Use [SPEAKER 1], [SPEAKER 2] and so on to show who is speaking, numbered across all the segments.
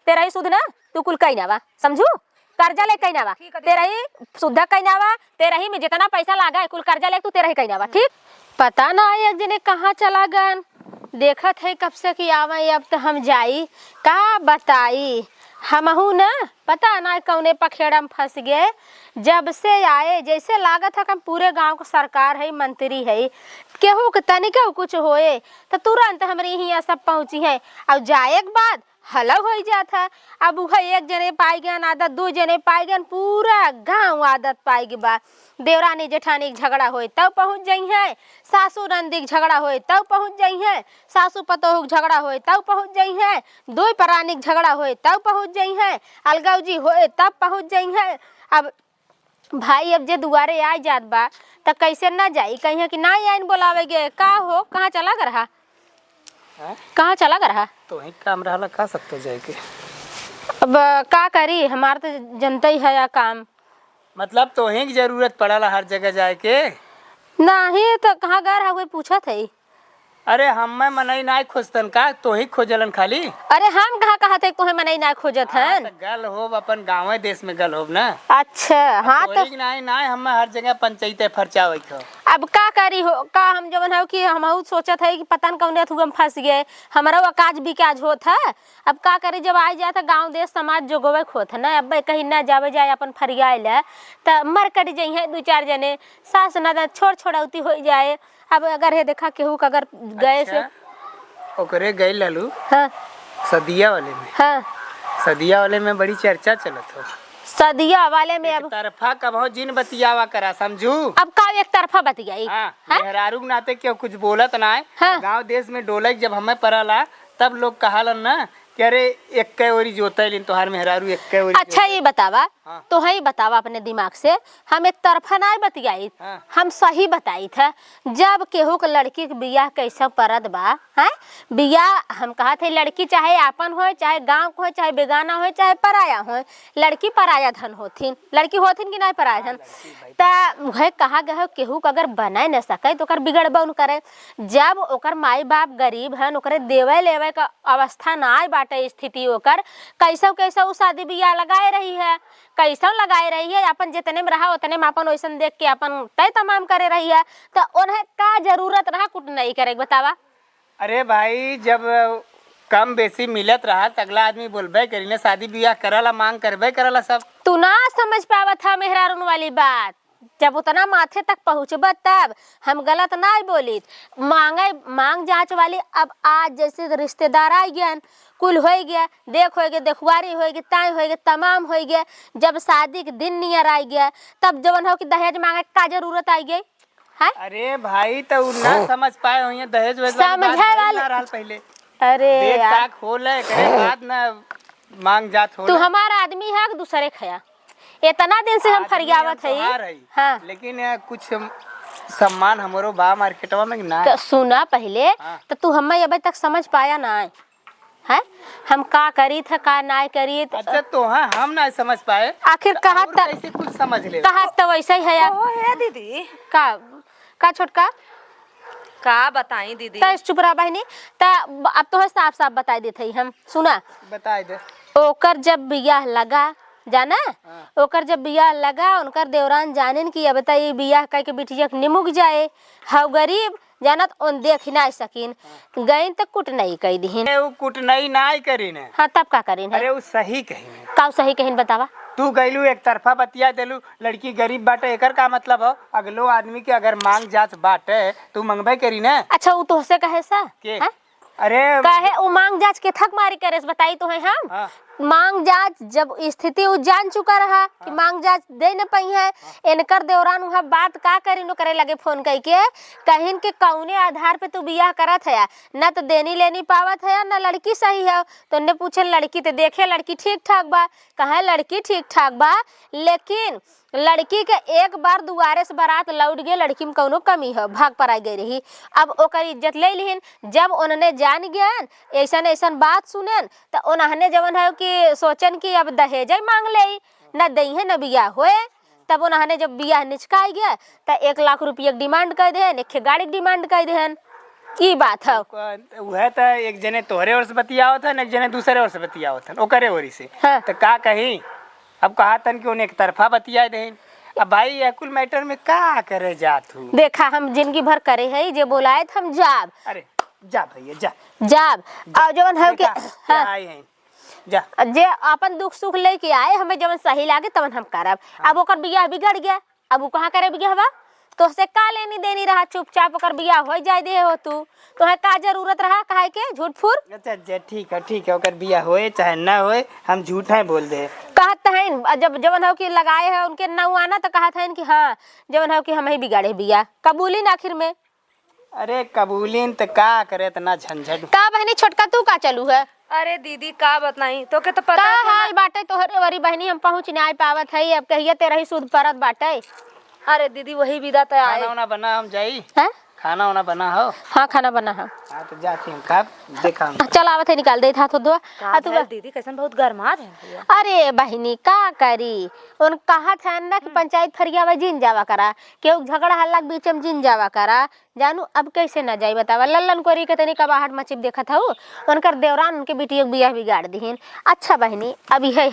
[SPEAKER 1] तेरा ही सुध ना तू कुल कहीं ना बा समझू कर्जा ले कहीं ना बा तेरा ही सुध कहीं ना बा तेरा ही में जितना पैसा लागा है कुल कर्जा ले तू तेरा ही कहीं ना बा ठीक। पता ना एक जने कहाँ चला गन देखत है कब से कि आवे अब तो हम जाई का बताई हमहू ना पता ना कौने पखेड़ा में फंस गए जब से आए जैसे लागत है कि पूरे गांव का सरकार है मंत्री है केहू के तनिका कुछ होए तो तुरंत हमारे यहाँ सब पहुंची है और जाए के बाद हला हो जाता है। अब वह एक जने पाई गन आदत दो जने पाई गन पूरा गांव आदत पाई गई बा देवरानी जेठानी झगड़ा होए तब पहुंच जाई है सासू नंदी झगड़ा होए तब पहुंच जाई है सासू पतोह झगड़ा होए तब पहुंच जाई है दो प्राणी झगड़ा होए तब पहुंच जाई है अलगाव जी होए तब पहुंच जाई है। अब भाई अब जे दुआरे आ जात बा त कैसे ना जाई कहीं कि ना आइन बोलावे गे का हो कहाँ चला कर रहा कहाँ चला कर रहा
[SPEAKER 2] तो वही काम रहा खा सकते जाए के।
[SPEAKER 1] अब का करी हमार तो जनता ही है या काम
[SPEAKER 2] मतलब तो वही की जरूरत पड़ला हर जगह जाए के
[SPEAKER 1] नहीं तो कहाँ गए रहा कोई पूछा था
[SPEAKER 2] अरे हम मनई ना खोजतन का तो ही खोजलन खाली
[SPEAKER 1] अरे हम कहाँ कहा थे तुम्हें मनई ना खोजत है
[SPEAKER 2] गल हो अपन गाँव देश में गल हो ना।
[SPEAKER 1] अच्छा हाँ तो
[SPEAKER 2] ना हम हर जगह पंचायत फर्चा हो
[SPEAKER 1] अब का करी हो का हम जवन है कि हम सोचत है कि पता न कौन हम फंस गए हमारा अकाज भी काज होत है। अब का करी जब आ जाता गांव देश समाज जो गोवे होत है ना अब कहीं ना जावे जाए अपन फरियाल है तो मर कट जाई है दो चार जने सास ना छोड़ छोड़ौती हो जाए। अब अगर है देखा केहू अगर गए से
[SPEAKER 2] ओकरे गए ललू
[SPEAKER 1] हाँ
[SPEAKER 2] सदिया वाले में
[SPEAKER 1] हाँ
[SPEAKER 2] सदिया वाले में बड़ी चर्चा चलत हो
[SPEAKER 1] सदिया वाले में अब
[SPEAKER 2] तरफा कब हो जिन बतियावा करा समझू
[SPEAKER 1] अब का एक तरफा बतियाई
[SPEAKER 2] मेहरारू नाते क्यों कुछ बोलत ना
[SPEAKER 1] हाँ?
[SPEAKER 2] गांव देश में डोलक जब हमें पड़ला तब लोग कहालन ना कि अरे एक ओरी जोतैलिन तोहार मेहरारू एक ओरी
[SPEAKER 1] अच्छा ये बतावा
[SPEAKER 2] हाँ।
[SPEAKER 1] तो ही बतावा अपने दिमाग से हम एक तरफा ना बतियाई
[SPEAKER 2] हाँ।
[SPEAKER 1] हम सही बताई था जब केहू के लड़की के बियाह कैसा परद बा है बियाह हम कहा थे लड़की चाहे आपन हो चाहे गांव को हो चाहे बेगाना हो चाहे पराया हो लड़की पराया धन होथिन लड़की होथिन कि नहीं पराया धन तो वह कहा गया केहू के अगर बनाए न सके तो ओकर बिगड़बन करे जब ओकर माई बाप गरीब हन ओकरे देवे लेवे का अवस्था ना बाटे स्थिति ओकर कैसा कैसा उ शादी बियाह लगाए रही है कैसा लगाए रही है अपन जितने में रहा उतने में अपन वैसन देख के अपन तय तमाम करे रही है तो उन्हें का जरूरत रहा कुछ नहीं करे बतावा।
[SPEAKER 2] अरे भाई जब कम बेसी मिलत रहा अगला आदमी बोलबे करी ने शादी ब्याह करला मांग करबे करला सब
[SPEAKER 1] तू ना समझ पावत था मेहरारून वाली बात जब उतना माथे तक पहुँचब तब हम गलत ना बोली मांगे मांग जांच वाली। अब आज जैसे रिश्तेदार आ गया कुल हो गया देख हो गया देखवारी हो गया ताई हो गया तमाम हो गया जब शादी के दिन नियर आ गया तब जवन हो कि दहेज मांगे का जरूरत आई गई है।
[SPEAKER 2] अरे भाई तो ना समझ पाए हो दहेज
[SPEAKER 1] समझे वाले
[SPEAKER 2] पहले
[SPEAKER 1] अरे यार
[SPEAKER 2] खोले करे बाद ना मांग जात हो
[SPEAKER 1] तू हमारा आदमी है कि दूसरे खया इतना दिन से हम फरियावत है हाँ।
[SPEAKER 2] लेकिन कुछ सम्मान हमारो बा मार्केटवा में ना
[SPEAKER 1] तो सुना पहले
[SPEAKER 2] हाँ।
[SPEAKER 1] तो तू हमें अभी तक समझ पाया ना है हम का करी था का ना करी
[SPEAKER 2] अच्छा तो हाँ हम ना समझ पाए
[SPEAKER 1] आखिर कहा
[SPEAKER 2] कैसे कुछ समझ ले
[SPEAKER 1] कहा तो वैसा ही है यार
[SPEAKER 3] है दीदी
[SPEAKER 1] का छोटका
[SPEAKER 3] का बताई दीदी
[SPEAKER 1] तो चुप रहा बहनी तो अब तो साफ साफ बता देते हम सुना
[SPEAKER 2] बता दे
[SPEAKER 1] ओकर जब बियाह लगा जाना ओकर जब बियाह लगा उनकर देवरान जानिन कि अब ये बियाह कह के बिटिया निमुक जाए हाउ गरीब जानत उन देख ना सकिन गईन तो कुट नहीं कह दीन
[SPEAKER 2] वो कुट नहीं ना करी ने
[SPEAKER 1] हाँ तब का करीन
[SPEAKER 2] अरे वो सही कही
[SPEAKER 1] का सही कहीन बतावा
[SPEAKER 2] तू गईलू एक तरफा बतिया देलू लड़की गरीब बाटे एकर का मतलब हो अगलो आदमी के अगर मांग जात बाटे तू मंगबे करी ना।
[SPEAKER 1] अच्छा वो तो से कहे सा
[SPEAKER 2] के? अरे
[SPEAKER 1] कहे वो मांग जांच के थक मारी करे बताई तो है हम
[SPEAKER 2] हाँ।
[SPEAKER 1] मांग जांच जब स्थिति वो जान चुका रहा कि मांग जांच दे न पाई है इनकर देवरान वहाँ बात का करी नो करे लगे फोन कह के कहीं के कौने आधार पे तू बियाह करत है न तो देनी लेनी पावत है न लड़की सही है तो उन्हें पूछे लड़की तो देखे लड़की ठीक ठाक बा कहे लड़की ठीक ठाक बा लेकिन लड़की के एक बार दुआरे से बारात लौट गए लड़की में कौनो कमी है भाग पर आ गई रही। अब ओकर इज्जत ले लिहिन जब उन्होंने जान गया ऐसा ऐसा बात सुनन तो उन्होंने जवन है कि सोचन कि अब दहेज मांग ले न दही है न बियाह होए तब उन्होंने जब बियाह निचका गया तो 1 लाख रुपया डिमांड कर दे एक गाड़ी डिमांड कर देहन ई बात है।
[SPEAKER 2] वह तो एक जने तोहरे ओर से बतियावत था, एक जने दूसरे ओर से बतियावत था, ओकरे ओरी से।
[SPEAKER 1] हाँ।
[SPEAKER 2] तो का कही, अब कहा तन कि उन्हें एक तरफा बतिया दे। अब भाई ये कुल मैटर में का करे जात हूँ।
[SPEAKER 1] देखा हम जिंदगी भर करे है जे बोलाए थे हम जाब
[SPEAKER 2] अरे जा भैया जा
[SPEAKER 1] जाब और जवन है के
[SPEAKER 2] क्या आए हैं जा।
[SPEAKER 1] जे अपन दुख सुख लेके आए हमें जवन सही लागे तवन हम करब। अब ओकर बियाह बिगड़ गया, अब वो कहाँ करे बियाह बा, तो से का लेनी देनी रहा, चुपचाप ओकर बियाह हो जाए दे हो तू, तोहे का जरूरत रहा काहे के झूठ फूर।
[SPEAKER 2] अच्छा ठीक है ओकर बियाह होए चाहे ना होए, हम झूठ है बोल दे।
[SPEAKER 1] कहत हैं जब जवन हो कि लगाए है उनके नौआना तो कहत हैं कि हाँ जवन हो कि हम ही बिगाड़े बियाह, कबूली न आखिर में।
[SPEAKER 2] अरे कबूलीन तो का करे इतना झंझट।
[SPEAKER 1] का बहनी छोटका तू का चलू है।
[SPEAKER 3] अरे दीदी का बताई तो के तो
[SPEAKER 1] का
[SPEAKER 3] पता है कि
[SPEAKER 1] हाल बाटे तोहरे वरी बहनी हम पहुँच नहीं पावत है, अब कहिए तेरा ही सूद परत बाटे।
[SPEAKER 3] अरे दीदी वही विदा तो आए।
[SPEAKER 2] खाना वाना बना हम जाई,
[SPEAKER 1] हैं?
[SPEAKER 2] खाना वाना बना हो।
[SPEAKER 1] हाँ खाना बना है।
[SPEAKER 2] हाँ तो जाती हम कब देखा हम।
[SPEAKER 1] चल आवत है निकाल दे था तो दो
[SPEAKER 3] का भेल दीदी कैसन बहुत गरमात है भैया।
[SPEAKER 1] अरे बहनी का करी उन कहा था ना कि पंचायत फरियावा जिन जावा करा, केहू झगड़ा हल्ला के बीच में जिन जावा करा, जानू अब कैसे न जाई बतावा। लल्लन कोरी के तनी कबाहट मचिप देखा था उनकर देवरान उनके बेटी के बियाह बिगाड़ दीहिन। अच्छा बहनी अभी है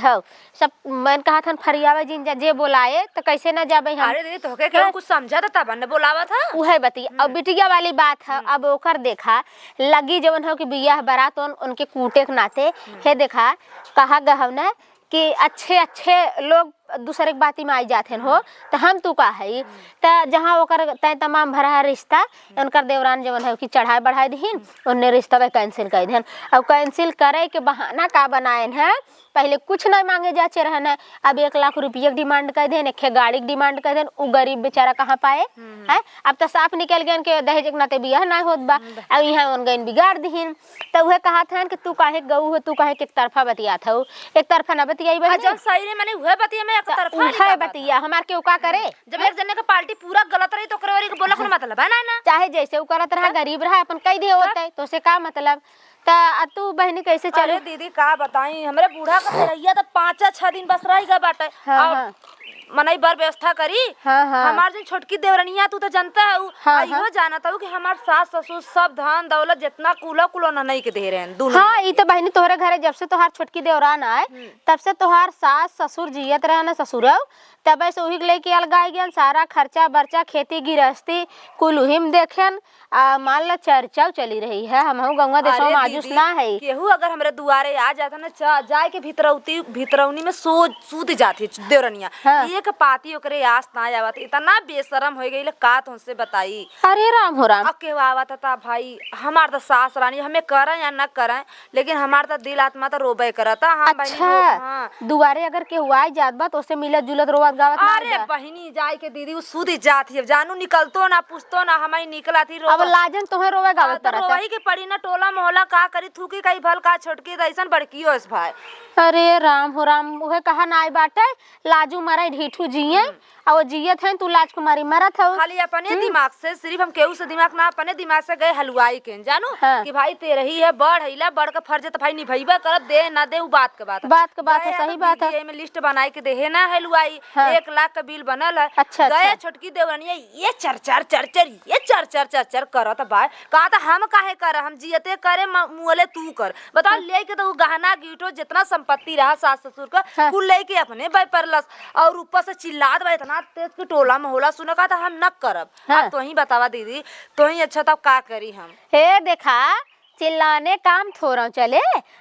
[SPEAKER 1] सब मैंने कहा था फरियावा जिन जा जे बोलाए तो कैसे न जाबे हम।
[SPEAKER 3] अरे दीदी तोके केहू कुछ समझा था तब ने बोलावा था।
[SPEAKER 1] उहे बती अब बिटिया वाली बात है। अब ओकर देखा लगी जवन हो कि बियाह बारात उनके कूटे के नाते हे देखा कहा गहव ना कि अच्छे अच्छे लोग दूसरे के बाती में आई जाते हो तो हम तू का है तो जहाँ ओकर तय तमाम भरा रिश्ता उनकर देवरान जवन है कि चढ़ाए बढ़ाए दीन उन्हें रिश्ता कैंसिल कर देन। अब कैंसिल करे के बहाना का बनाए हैं, पहले कुछ नहीं मांगे जाचे रहना, अब 1 लाख रुपये की डिमांड कर देन, एक गाड़ी की डिमांड कर देन, वो गरीब बेचारा कहाँ पाए है। अब तो साफ निकल गए के दहेज के नाते बियाह ना होत बा, अब यहाँ उन गईन बिगाड़ दीन। तो वह कहा था कि तू काहे गऊ है, तू काहे एक तरफा बतिया था, एक तरफा ना बतियाई
[SPEAKER 3] जब सही रे मैंने वह बतिया मैं एक तरफा
[SPEAKER 1] है बतिया हमार के का करे।
[SPEAKER 3] जब एक जने का पार्टी पूरा गलत रही तो ओकरे के बोला कोनो मतलब है ना।
[SPEAKER 1] चाहे जैसे वो करत रहा गरीब रहा अपन कई दे होता है तो से का मतलब। ता तू बहनी कैसे चले।
[SPEAKER 3] अरे दीदी का बताई हमरे बूढ़ा का रहिया तो 5-6 दिन बस रह गए बाटे।
[SPEAKER 1] हाँ।
[SPEAKER 3] मनई बर व्यवस्था करी।
[SPEAKER 1] हाँ।
[SPEAKER 3] हमार जो छोटकी देवरनिया तू तो जानता है इहो जानता हूँ कि हमार सास ससुर सब धन दौलत जितना कुलो ना नहीं के दे रहे हैं दोनों।
[SPEAKER 1] हाँ ये तो बहनी तोहरे घरे जब से तोहार छोटकी देवरान आए तब से तोहार सास ससुर जियत रहे ना ससुर तब से वही लेके अलगाई गया सारा खर्चा बर्चा खेती गृहस्थी कुल उहिम देखेन मान लो चर्चा चली रही है। हम गंगा देशों में आजुस ना है
[SPEAKER 3] केहू अगर हमरे दुआरे आ जाता ना जाए के भीतरौनी में सूत जाती देवरनिया। एक पाती ओकरे आस ना आवत इतना बेशरम हो गई का तुमसे बताई।
[SPEAKER 1] अरे राम हो राम।
[SPEAKER 3] अब केहू आवत था भाई हमार तो सास रानी हमें करें या न करें लेकिन हमार तो दिल आत्मा तो रोबे करता। हाँ
[SPEAKER 1] अच्छा दुआरे अगर केहू आ जात बा तो उससे मिलत जुलत रोवत गावत ना।
[SPEAKER 3] अरे बहिनी जाए के दीदी सूदी जाती है जानू निकलतो ना पूछतो ना हमारी निकला थी
[SPEAKER 1] अब लाजन तोहे रोवे गावत
[SPEAKER 3] तो रोही के पड़ी ना टोला मोहल्ला का करी थूकी कई भल का छोटकी ऐसा बड़की हो भाई।
[SPEAKER 1] अरे राम हो राम उहे कहा ना बाटे लाजू मारे ढीठू जिये और वो जियत है तू लाज कुमारी मरत हो।
[SPEAKER 3] खाली अपने दिमाग से सिर्फ हम केहू से दिमाग ना अपने दिमाग से गए हलवाई के जानू। हाँ। कि भाई तेरे ही है बढ़ हैला बढ़ का फर्ज तो भाई निभैबा करब दे ना दे बात के बात है सही बात है। में लिस्ट बनाई के दे ना हलवाई। हाँ। 1 लाख का बिल बनल है। अच्छा गए छोटकी देवरनिया ये चर करत भाई कहा था हम काहे कर हम जियते करे मुअले तू कर बता ले के तो गहना गीठो जितना संपत्ति रहा सास ससुर का कुल लेके अपने भाई परलस और ऊपर से चिल्लात भाई इतना तेज के टोला मोहल्ला सुने का था हम न करब। हाँ। तो ही बतावा दीदी तो ही अच्छा तब का करी हम।
[SPEAKER 1] हे देखा चिल्लाने काम थोड़ा चले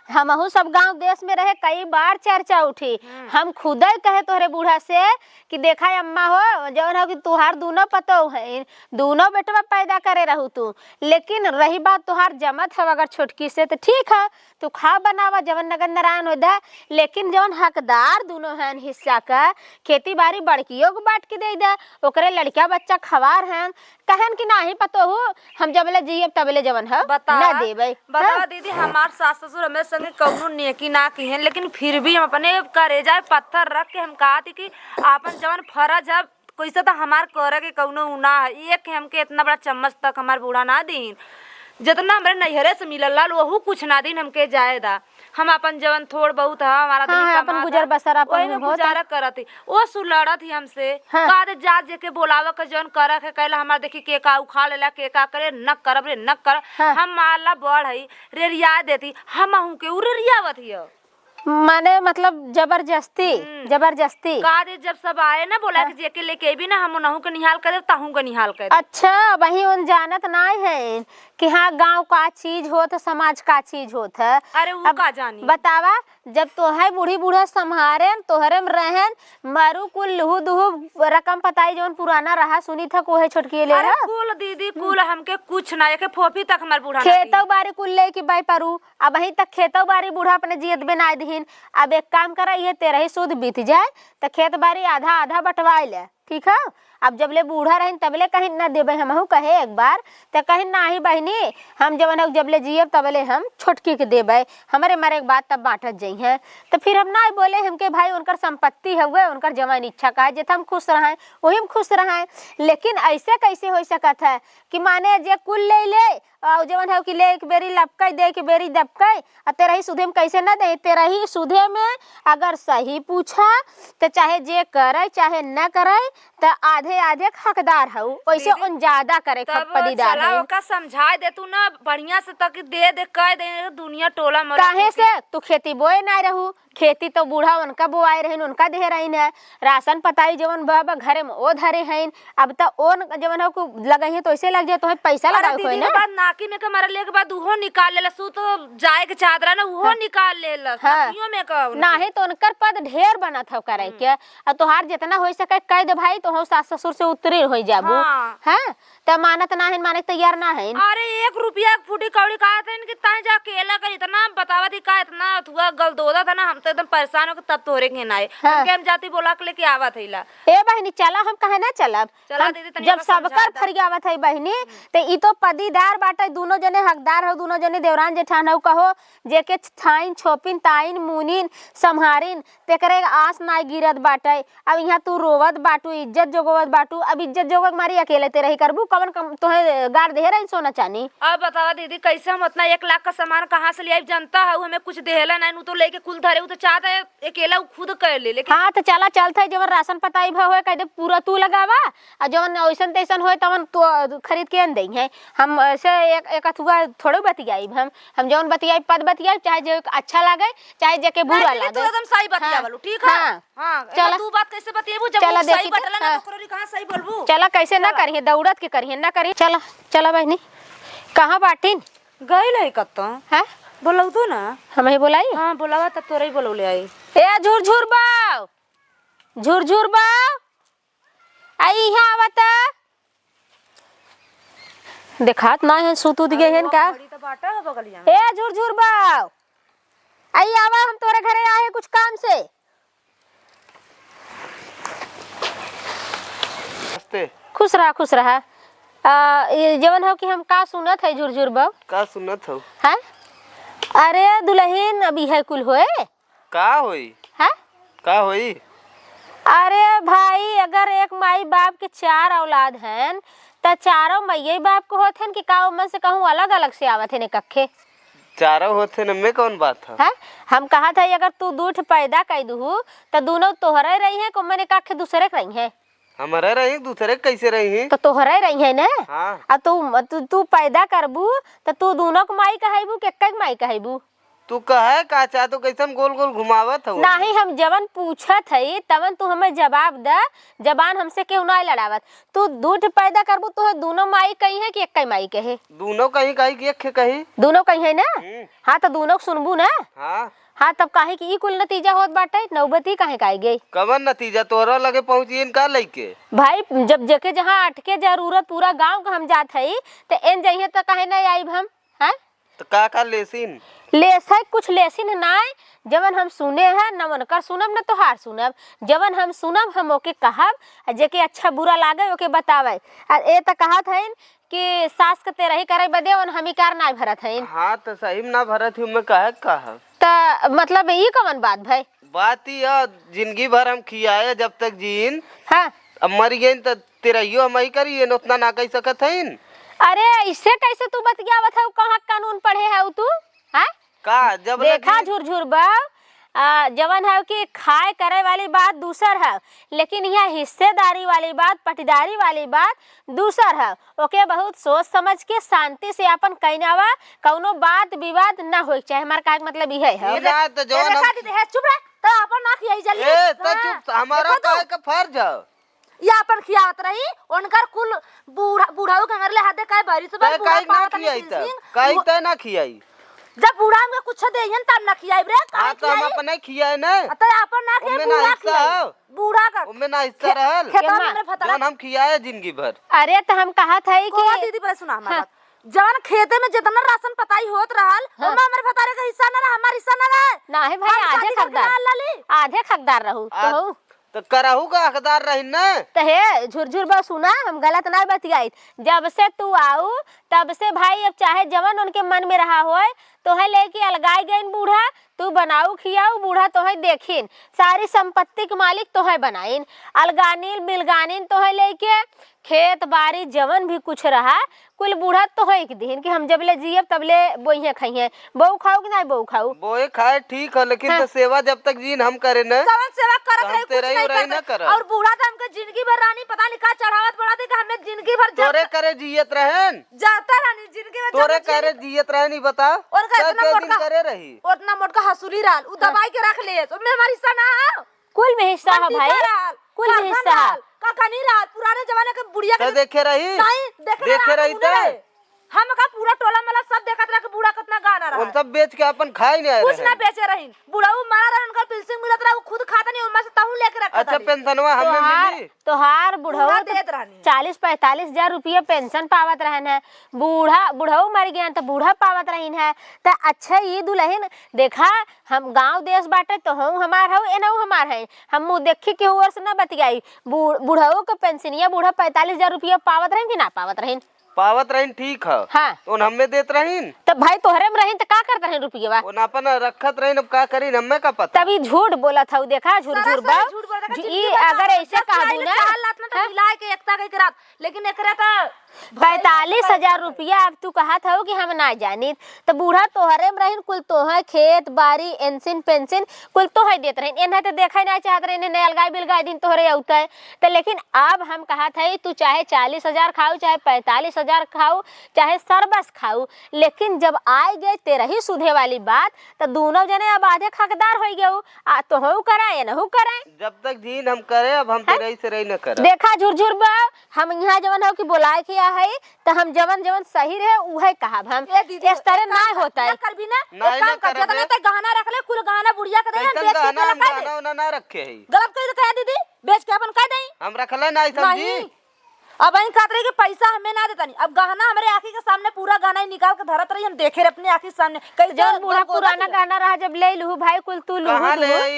[SPEAKER 1] हमहू सब गांव देश में रहे कई बार चर्चा उठी। हम खुद ही कहे तोहरे बूढ़ा से कि देखा अम्मा हो जौन हो कि तुहार दोनों पतो है दोनों बेटवा पैदा करे रहू तू लेकिन रही बात तुहार जमत है अगर छोटकी से तो ठीक है तू खा बनावा जवन नगर नारायण हो दे लेकिन जौन हकदार दोनों हैं हिस्सा का खेती बाड़ी बड़कियों को बांट के दे दे ओकरे लड़किया बच्चा खवार हैं कहन कि नाही पतो हो हम जबले जियब तबले जवन है ना देबे।
[SPEAKER 3] बता दीदी हमार सास ससुर हमें संगे कौनो नेकी ना की है लेकिन फिर भी हम अपने करेजा पत्थर रख के हम कहा थी कि आपन जवन फर्ज है कैसे तो हमार करे के कौनो ना है एक हमके इतना बड़ा चम्मच तक हमार बूढ़ा ना दीन जितना हमारे नैहरे से मिलल लाल वहू कुछ ना दिन हमके जायदा हम अपन जवन थोड़ बहुत है हमारा
[SPEAKER 1] हाँ,
[SPEAKER 3] आदमी
[SPEAKER 1] हाँ, अपन
[SPEAKER 3] कमाता,
[SPEAKER 1] गुजर बसर अपन
[SPEAKER 3] वही में
[SPEAKER 1] होता।
[SPEAKER 3] गुजारा करत ही। वो सुलड़त ही हमसे
[SPEAKER 1] हाँ।
[SPEAKER 3] का दे जा जे के बोलावा के जवन कर के कहला हमार देखी के का उखाड़ लेला के का करे न करब रे न कर।
[SPEAKER 1] हाँ।
[SPEAKER 3] हम माला बढ़ हई रेरिया देती हम आहू के उ रेरियावत हिय
[SPEAKER 1] माने मतलब जबरदस्ती
[SPEAKER 3] का दे जब सब आए ना बोला कि जेके लेके भी ना हम नहू के निहाल करे ताहू के निहाल करे।
[SPEAKER 1] अच्छा वही उन जानत नहीं है कि हाँ गांव का चीज होत समाज का चीज होत है।
[SPEAKER 3] अरे वो
[SPEAKER 1] अब
[SPEAKER 3] का जानी
[SPEAKER 1] बतावा जब तोहे बूढ़ी बूढ़ा संभारे तोहरे में रहन मारू कुल लहू दुहू रकम पताई जवन पुराना रहा सुनी था कोहे छोटकी ले
[SPEAKER 3] अरे
[SPEAKER 1] रहा
[SPEAKER 3] कुल दीदी कुल हमके कुछ ना के फोफी तक हमार बूढ़ा ना दी।
[SPEAKER 1] खेतौ बारी कुल ले की बाई पारू अब वहीं तक खेतौ बारी बूढ़ा अपने जियत बनाए दीन। अब एक काम करा ये तेरा ही सूद बीत जाए तो खेत बारी आधा आधा बंटवाए ले ठीक है। अब जब ले बूढ़ा रही तबले कहीं न देबे हमहू कहे एक बार तो कहीं ना ही बहनी हम जवन जब ले जियब तबले हम छोटकी के देबे हमारे मारे एक बात तब बांटत जाइ है। तो फिर हम ना बोले हमके भाई उनकर संपत्ति हुए उनकर जवान इच्छा का है जित हम खुश रहें वही हम खुश रहें। लेकिन ऐसे कैसे हो सकत है कि माने जे कुल ले और जवन है कि ले एक बेरी लपकई दे के बेरी दबकई और तेरा ही सुधे में कैसे ना दे तेरा ही सुधे में अगर सही पूछा तो चाहे जे करे चाहे न करे तो आधे आधे हकदार है वैसे उन ज्यादा करे खपदीदार
[SPEAKER 3] चला
[SPEAKER 1] है।
[SPEAKER 3] ओका समझा दे तू ना बढ़िया से तक दे कह दे दुनिया टोला मर
[SPEAKER 1] काहे से तू खेती बोए ना रहू खेती तो बूढ़ा उनका बोआए रहीन उनका दे रहीन है राशन पताई जवन बाबा घरे में ओ धरे हैं। अब तो ओ जवन को लगई है तो ऐसे लग जाए तो पैसा लगा कोई ना
[SPEAKER 3] बाद नाकी में के मरले के बाद उहो निकाल लेला सू तो जाए के चादरा ना उहो निकाल लेला
[SPEAKER 1] हाँ।
[SPEAKER 3] नाकियों में का
[SPEAKER 1] नाही तो उनकर पद ढेर बना था करे के और तोहार जितना हो सके कह दे भाई तो सास ससुर से उतरे हो जाबू
[SPEAKER 3] हाँ।
[SPEAKER 1] हैं त मानत ना है माने तैयार ना है।
[SPEAKER 3] अरे 1 रुपया फूटी कौड़ी कहा था इनके ताए जा केला कर इतना बतावा थी का इतना हुआ गलदोदा था ना हम तो एकदम परेशान हो के तब तोरे के ना आए
[SPEAKER 1] हाँ।
[SPEAKER 3] हम हम जाती बोला के लेके आवा थईला
[SPEAKER 1] ए बहनी चला हम कहे ना चलब
[SPEAKER 3] चला
[SPEAKER 1] हम
[SPEAKER 3] दीदी, तनी
[SPEAKER 1] जब
[SPEAKER 3] हमरा समझा
[SPEAKER 1] सबकर
[SPEAKER 3] दा।
[SPEAKER 1] फरियावत है बहनी तो ई तो पदीदार बाटे दोनों जने हकदार हो दोनों जने देवरान जेठान हो कहो जेके थाइन छोपिन ताइन मुनिन संहारिन तेकरे आस ना गिरत बाटे। अब यहाँ तू रोवत बाटू इज्जत जोगवत बाटू अब इज्जत जोगत मारी अकेले ते रही करबू कवन तोहे गाड़ दे रही सोना चानी।
[SPEAKER 3] अब बतावा दीदी कैसे हम उतना 1 लाख का सामान कहाँ से ले आई जनता है हमें कुछ देहला नहीं उ तो लेके कुल धरे उ तो चाहता है अकेला उ खुद कर ले लेकिन
[SPEAKER 1] हाँ तो चला चलता है जब राशन पताई भा होए कह दे पूरा तू लगावा और जवन ऐसन तैसन होए तवन तो खरीद के अन देंगे हम ऐसे एक अथुआ थोड़े बतियाई हम जवन बतियाई पद बतियाई चाहे जो अच्छा लागे चाहे जेके बुरा
[SPEAKER 3] नहीं, दीदी,
[SPEAKER 1] लागे
[SPEAKER 3] तू एकदम सही बतिया
[SPEAKER 1] हाँ,
[SPEAKER 3] बोलू ठीक है
[SPEAKER 1] हाँ,
[SPEAKER 3] हां
[SPEAKER 1] चला।
[SPEAKER 3] तू बात कैसे बतियाबू जब
[SPEAKER 1] चला
[SPEAKER 3] वो सही
[SPEAKER 1] देखी तो,
[SPEAKER 3] बतला ना
[SPEAKER 1] हाँ।
[SPEAKER 3] तो करोरी कहां सही बोलबू
[SPEAKER 1] चला कैसे ना करिए दौड़त के करिए ना करिए चला चला बहनी कहाँ बाटिन
[SPEAKER 3] गइल है कत्तो
[SPEAKER 1] है
[SPEAKER 3] बोलऊ तू ना
[SPEAKER 1] हम ही बोलाई
[SPEAKER 3] हां बोलावा त तोरे ही बोलौले आई
[SPEAKER 1] ए झुरझुर बाव झुरझुर बाव आई यहाँ आवता देखात ना है सुतू दिए हैं का
[SPEAKER 3] बड़ी तो बाटा है बगलिया
[SPEAKER 1] ए झुरझुर बाव आई आवा हम तोरे घरे आए कुछ काम से। खुश रहा ये जवन हो कि हम का सुनत है झुरझुर बाव
[SPEAKER 4] का सुनत हो
[SPEAKER 1] हैं अरे दुल्हन अभी है कुल होए
[SPEAKER 4] का होई
[SPEAKER 1] हैं
[SPEAKER 4] का होई
[SPEAKER 1] अरे भाई अगर एक माई बाप के 4 औलाद हैं तो चारों मैये बाप को होते हैं कि का उम्र से कहूँ अलग अलग से आवत है कखे
[SPEAKER 4] चारों होते न में कौन बात है
[SPEAKER 1] है हम कहा था अगर तू दूठ पैदा कर दू तो दोनों तोहरे रही है को मैंने कखे दूसरे के रही है
[SPEAKER 4] हमारे रही दूसरे कैसे रही
[SPEAKER 1] तो तोहरे रही है ना
[SPEAKER 4] हाँ
[SPEAKER 1] और तू पैदा करबू तो तू दोनों को माई कहबू के एक माई कहबू
[SPEAKER 4] तू कहे का चाह तो कैसन गोल गोल घुमावत हो
[SPEAKER 1] नहीं हम जवन पूछत है तवन तू हमें जवाब दे जबान हमसे क्यों ना लड़ावत तू दूध पैदा करबू तो दोनों माई कही है कि एक माई कहे
[SPEAKER 4] दोनों कहीं कहीं की एक कहीं
[SPEAKER 1] दोनों कही है ना हाँ तो दोनों सुनबू ना
[SPEAKER 4] हाँ
[SPEAKER 1] हाँ तब काहे कि ई कुल नतीजा होत बाटे नौबती काहे काई गई
[SPEAKER 4] कवन नतीजा तोहरा लगे पहुंची का लइके
[SPEAKER 1] भाई जब जके जहाँ अटके जरूरत पूरा गांव का हम जात है तो एन जइहे तो काहे ना आइब हम हैं
[SPEAKER 4] तो का लेसिन
[SPEAKER 1] लेस है कुछ लेसिन नाय जवन हम सुने हैं न उनकर सुनब न तोहार सुनब जवन हम सुनब हम ओके कहब जेके अच्छा बुरा लागे ओके बतावे और ए त कहत है कि सास के तेरा ही करे बदे और हम ही कार ना भरत है
[SPEAKER 4] हाँ तो सही में ना भरत हूँ मैं कहे कहा
[SPEAKER 1] त मतलब ये कवन बात भाई
[SPEAKER 4] बात ही है जिंदगी भर हम खियाए जब तक जीन
[SPEAKER 1] हाँ
[SPEAKER 4] अब मर गई तो तेरा यो हम ही करी उतना ना कह सकत है
[SPEAKER 1] अरे इससे कैसे तू बतियावत है कहाँ कानून पढ़े है तू हाँ
[SPEAKER 4] का जब
[SPEAKER 1] देखा झुरझुर बाऊ जवन है कि खाए करे वाली बात दूसर है, लेकिन यह हिस्सेदारी वाली बात, पटीदारी वाली बात दूसर है। ओके बहुत सोच समझ के शांति से अपन कहनावा, कौनो बात विवाद ना हो चाहे। हमारा का मतलब यह है।
[SPEAKER 4] ना तो जो
[SPEAKER 3] देखा दीदी है चुप रह तो अपन ना खियाई जल्दी
[SPEAKER 4] ए तो चुप, हमारा काहे का फर्ज है।
[SPEAKER 3] या अपन खियात रही उनकर कुल बूढ़ाऊ के अंगरले हाथे काय बारी से
[SPEAKER 4] काहे ना खियाई त काहे त ना खियाई।
[SPEAKER 3] जब बूढ़ा में कुछ देहन तब न खियाई रे।
[SPEAKER 4] हां तो हम अपन खियाए ना
[SPEAKER 3] तो अपन ना के बूढ़ा खियाई, बूढ़ा का
[SPEAKER 4] ओमे ना हिस्सा रहल जौन हम खियाए जिंदगी भर।
[SPEAKER 1] अरे तो हम कहा था कि
[SPEAKER 3] दीदी पर सुना हमारी बात, जवन खेते में जितना राशन पताई होत रहल ओमे हमरे भतारे का हिस्सा ना रहा, हमार हिस्सा ना रहा।
[SPEAKER 1] ना है भाई, आधे हकदार रहू
[SPEAKER 4] तो करहू का हकदार रही ना।
[SPEAKER 1] तो हे झुरझुर बा सुना, हम गलत नहीं बतियाई। जब से तू आऊ तब से भाई अब चाहे जवन उनके मन में रहा होए तो है लेके अलगाई गई बूढ़ा, तू बनाऊ खियाऊ बूढ़ा तो है देखिन, सारी संपत्ति के मालिक तो है बनाइन, अलगानील बिलगानीन तो है लेके खेत बाड़ी जवन भी कुछ रहा कुल बूढ़ा तो है एक दिन कि हम जब ले जियब तब ले बोइया खाइए। बहू खाऊ कि नहीं बहू खाऊ?
[SPEAKER 4] बोए खाए ठीक है, लेकिन तो सेवा जब तक जीन हम करे ना
[SPEAKER 3] कवन सेवा करत रही, कुछ नहीं
[SPEAKER 4] रही ना कर।
[SPEAKER 3] और बूढ़ा तो हमके जिंदगी भर रानी पता नहीं का चढ़ावत बढ़ा दे कि हमें जिंदगी भर
[SPEAKER 4] तोरे करे जियत रहन,
[SPEAKER 3] जाता रानी जिंदगी भर
[SPEAKER 4] तोरे करे जियत रहन। नहीं बता
[SPEAKER 3] और का इतना मोटका
[SPEAKER 4] करे रही,
[SPEAKER 3] उतना मोटका हसूली रहल उ दबाई के रख ले तो में हमारी हिस्सा ना है।
[SPEAKER 1] कुल में हिस्सा है भाई, कुल में हिस्सा है।
[SPEAKER 3] काका नहीं रहा पुराने जमाने के बुढ़िया के
[SPEAKER 4] देखे रही,
[SPEAKER 3] नहीं
[SPEAKER 4] देखे रही त
[SPEAKER 3] हम का पूरा टोला मला सब देखत रहा कि बूढ़ा कितना गाना रहा।
[SPEAKER 4] उन सब बेच के अपन खाई नहीं
[SPEAKER 3] कुछ ना बेचे रही, बूढ़ाऊ मारा रहा उनका पेंशन मिलत रहा, वो खुद खाता नहीं उनमें से तहु लेके रखा।
[SPEAKER 4] अच्छा पेंशनवा हमें मिली
[SPEAKER 1] तोहार बुढ़ऊ
[SPEAKER 3] देत रहनी
[SPEAKER 1] 40-45 हजार रुपया पेंशन पावत रहन है, बुढ़ऊ मर गया तो बूढ़ा पावत रहीन है। तो अच्छा ये दुल्हन देखा हम गांव देश बाटे तो हूँ हमार हूँ एनहु हमार है, हम मुँह देखी के हुआ से ना बतियाई। बुढ़ऊ के पेंशनिया बूढ़ा 45 हजार रुपया पावत रहीन कि ना पावत रहीन?
[SPEAKER 4] पावत रहीन ठीक है।
[SPEAKER 1] हाँ
[SPEAKER 4] तो हमें देत रहीन
[SPEAKER 1] तो भाई तोहरे में रहीन तो का करत रहीन रुपया?
[SPEAKER 4] अपन रखत रहीन, अब का करीन हमें का पता।
[SPEAKER 1] तभी झूठ बोला था देखा झूठ बा ये अगर ऐसे कहबू ना
[SPEAKER 3] मिला के एकता के रात, लेकिन एकरा तो
[SPEAKER 1] 45 हजार रुपया अब तू कहा था कि हम ना जानी तो बूढ़ा तोहरे में रहीन, कुल तोहे खेत बाड़ी एंसिन पेंशन कुल तोहे देत रहीन। एनहे तो देखा नहीं चाहत रहीन, ने अलगाई बिलगाई दिन तोहरे औता है तो। लेकिन अब हम कहा था तू चाहे 40 हजार खाऊ चाहे 45 हजार खाऊ चाहे सरबस खाऊ, लेकिन जब आए गए तेरा ही सुधे वाली बात तो दोनों जने अब आधे हकदार हो गए। तो हो कराए ना हो कराए,
[SPEAKER 4] जब तक जीन हम करे अब हम तेरे से रही न करे।
[SPEAKER 1] देखा झुरझुर बा हम यहाँ जवन हो कि बोलाए किया है तो हम जवन जवन सही रहे उहे कहा हम इस तरह ना होता है।
[SPEAKER 3] कर भी ना एक काम कर जितना ते गहना रख ले, कुल गहना बुढ़िया के दे बेच के
[SPEAKER 4] गहना ना रखे है।
[SPEAKER 3] गलत कह दे दीदी, बेच के अपन कह दे
[SPEAKER 4] हम रखले नहीं समझी।
[SPEAKER 3] अब इन खातिर के पैसा हमें ना देता नहीं, अब गहना हमारे आंखी के सामने पूरा गहना ही निकाल के धरत रही, हम देखे अपने आंखी के सामने कई
[SPEAKER 1] जब बूढ़ा पुराना गहना रहा जब ले लू भाई कुल तू लू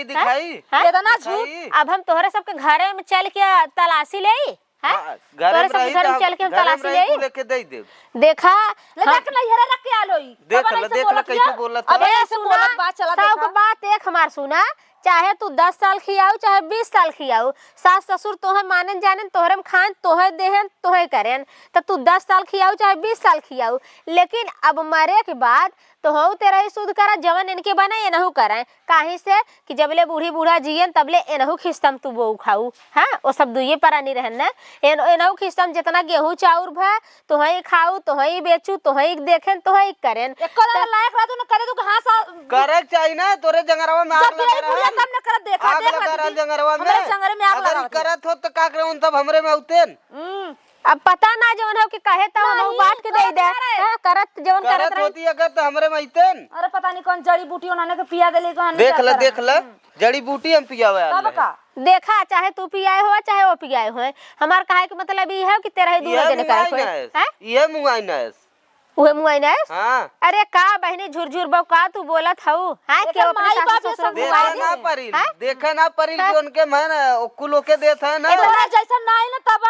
[SPEAKER 4] दिखाई
[SPEAKER 3] इतना झूठ।
[SPEAKER 1] अब हम तोहरे सबके घरे में चल के तलाशी ले
[SPEAKER 4] घर में
[SPEAKER 1] चल के तलाशी ले
[SPEAKER 4] लेके दे दे।
[SPEAKER 1] देखा
[SPEAKER 3] लेके नैहरा रख के आलोई
[SPEAKER 4] देख ले कैसे बोलत है।
[SPEAKER 3] अब ऐसे बोलत बात चला
[SPEAKER 1] देखा सब बात एक हमार सुना, चाहे तू 10 साल खियाऊ चाहे 20 साल खियाऊ, सास ससुर तोहे मानन जानन तोहरे में खान तोहे देहन तोहे करेन तो तू 10 साल खियाऊ चाहे 20 साल खियाऊ, लेकिन अब मरे के बाद तो हो तेरा ही शुद्ध करा जवन इनके बने एनहु करे। काहे से कि जबले बूढ़ी बूढ़ा जियन तबले एनहु खिस्तम तू वो खाऊ। हाँ वो सब दुइये पर नहीं रहन ना, एनहु खिस्तम जितना गेहूं चाउर भा तो ही खाऊ तो ही बेचू तो ही देखेन तो ही करेन।
[SPEAKER 3] लायक रहा तू न करे तू घास
[SPEAKER 4] करे चाहिए ना तोरे जंगरवा में आग लगा रहा
[SPEAKER 3] कम न कर देखा
[SPEAKER 4] आग लगा रहा जंगरवा में।
[SPEAKER 3] जंगरे में आग लगा
[SPEAKER 4] करत हो तो का करे उन सब हमरे में उतेन।
[SPEAKER 1] अब पता ना जवन हो कि कहे तो हम बात के दे दे करत जवन करत
[SPEAKER 4] होती अगर तो हमरे में इतेन।
[SPEAKER 3] अरे पता नहीं कौन जड़ी बूटी उन्होंने के पिया देले कौन
[SPEAKER 4] देख ले जड़ी बूटी हम पियावे
[SPEAKER 3] तब का
[SPEAKER 1] देखा चाहे तू पियाए हो चाहे वो पियाए हो, हमार कहे के मतलब ये है कि तेरा ही दूर जने करे है
[SPEAKER 4] ये मुआइनस
[SPEAKER 1] उहे मुआइनस।
[SPEAKER 4] हां
[SPEAKER 1] अरे का बहनी झुरझुर बा का तू बोलत हऊ हां के
[SPEAKER 3] माई बाप ये सब
[SPEAKER 4] देखे ना परिल कि उनके मन कुल के देत है ना
[SPEAKER 3] तोरा जैसा नहीं ना तब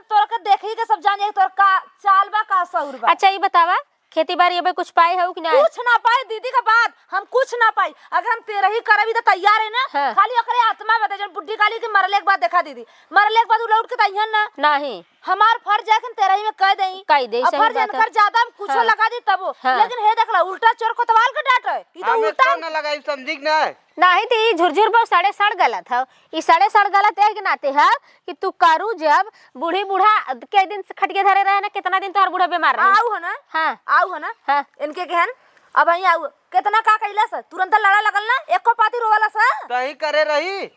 [SPEAKER 3] तोरा के देखी के सब जाने तोर का चाल बा का सौर बा।
[SPEAKER 1] अच्छा ये बतावा खेती बाड़ी अबे कुछ पाए हो कि ना?
[SPEAKER 3] कुछ ना पाए दीदी का बात, हम कुछ ना पाई। अगर हम तेरे ही करबी तो तैयार है ना।
[SPEAKER 1] हाँ।
[SPEAKER 3] खाली ओकरे आत्मा बता जन बुड्ढी काली के मरले के बाद देखा दीदी, मरले के बाद उ लौट के तैयार ना
[SPEAKER 1] नहीं
[SPEAKER 3] हमार फर्ज है कि तेरा ही में कह देई
[SPEAKER 1] कह देई,
[SPEAKER 3] अब
[SPEAKER 1] सही
[SPEAKER 3] फर्ज
[SPEAKER 1] बात है।
[SPEAKER 3] अनकर ज्यादा हम कुछो
[SPEAKER 1] हाँ।
[SPEAKER 3] लगा दी तब
[SPEAKER 1] हाँ।
[SPEAKER 3] लेकिन हे देख ला उल्टा चोर कोतवाल के डांट है ई तो
[SPEAKER 4] हम
[SPEAKER 3] उल्टा
[SPEAKER 4] एक न लगाई समझी कि ना
[SPEAKER 1] नहीं तो ये झुरझुर बहु साढ़े सड़ गलत है। ये साढ़े सड़ गलत है कि नाते है कि तू करू जब बूढ़ी बूढ़ा के दिन से खटिया धरे रहे ना, कितना दिन तोहर बूढ़ा बीमार रहे।
[SPEAKER 3] आऊ है ना
[SPEAKER 1] हाँ
[SPEAKER 3] आऊ है ना
[SPEAKER 1] हाँ
[SPEAKER 3] इनके केहन अब आई आऊ कितना का कैला से तुरंत लड़ा लगल ना एको पाती रोवाला सा
[SPEAKER 4] तही करे रही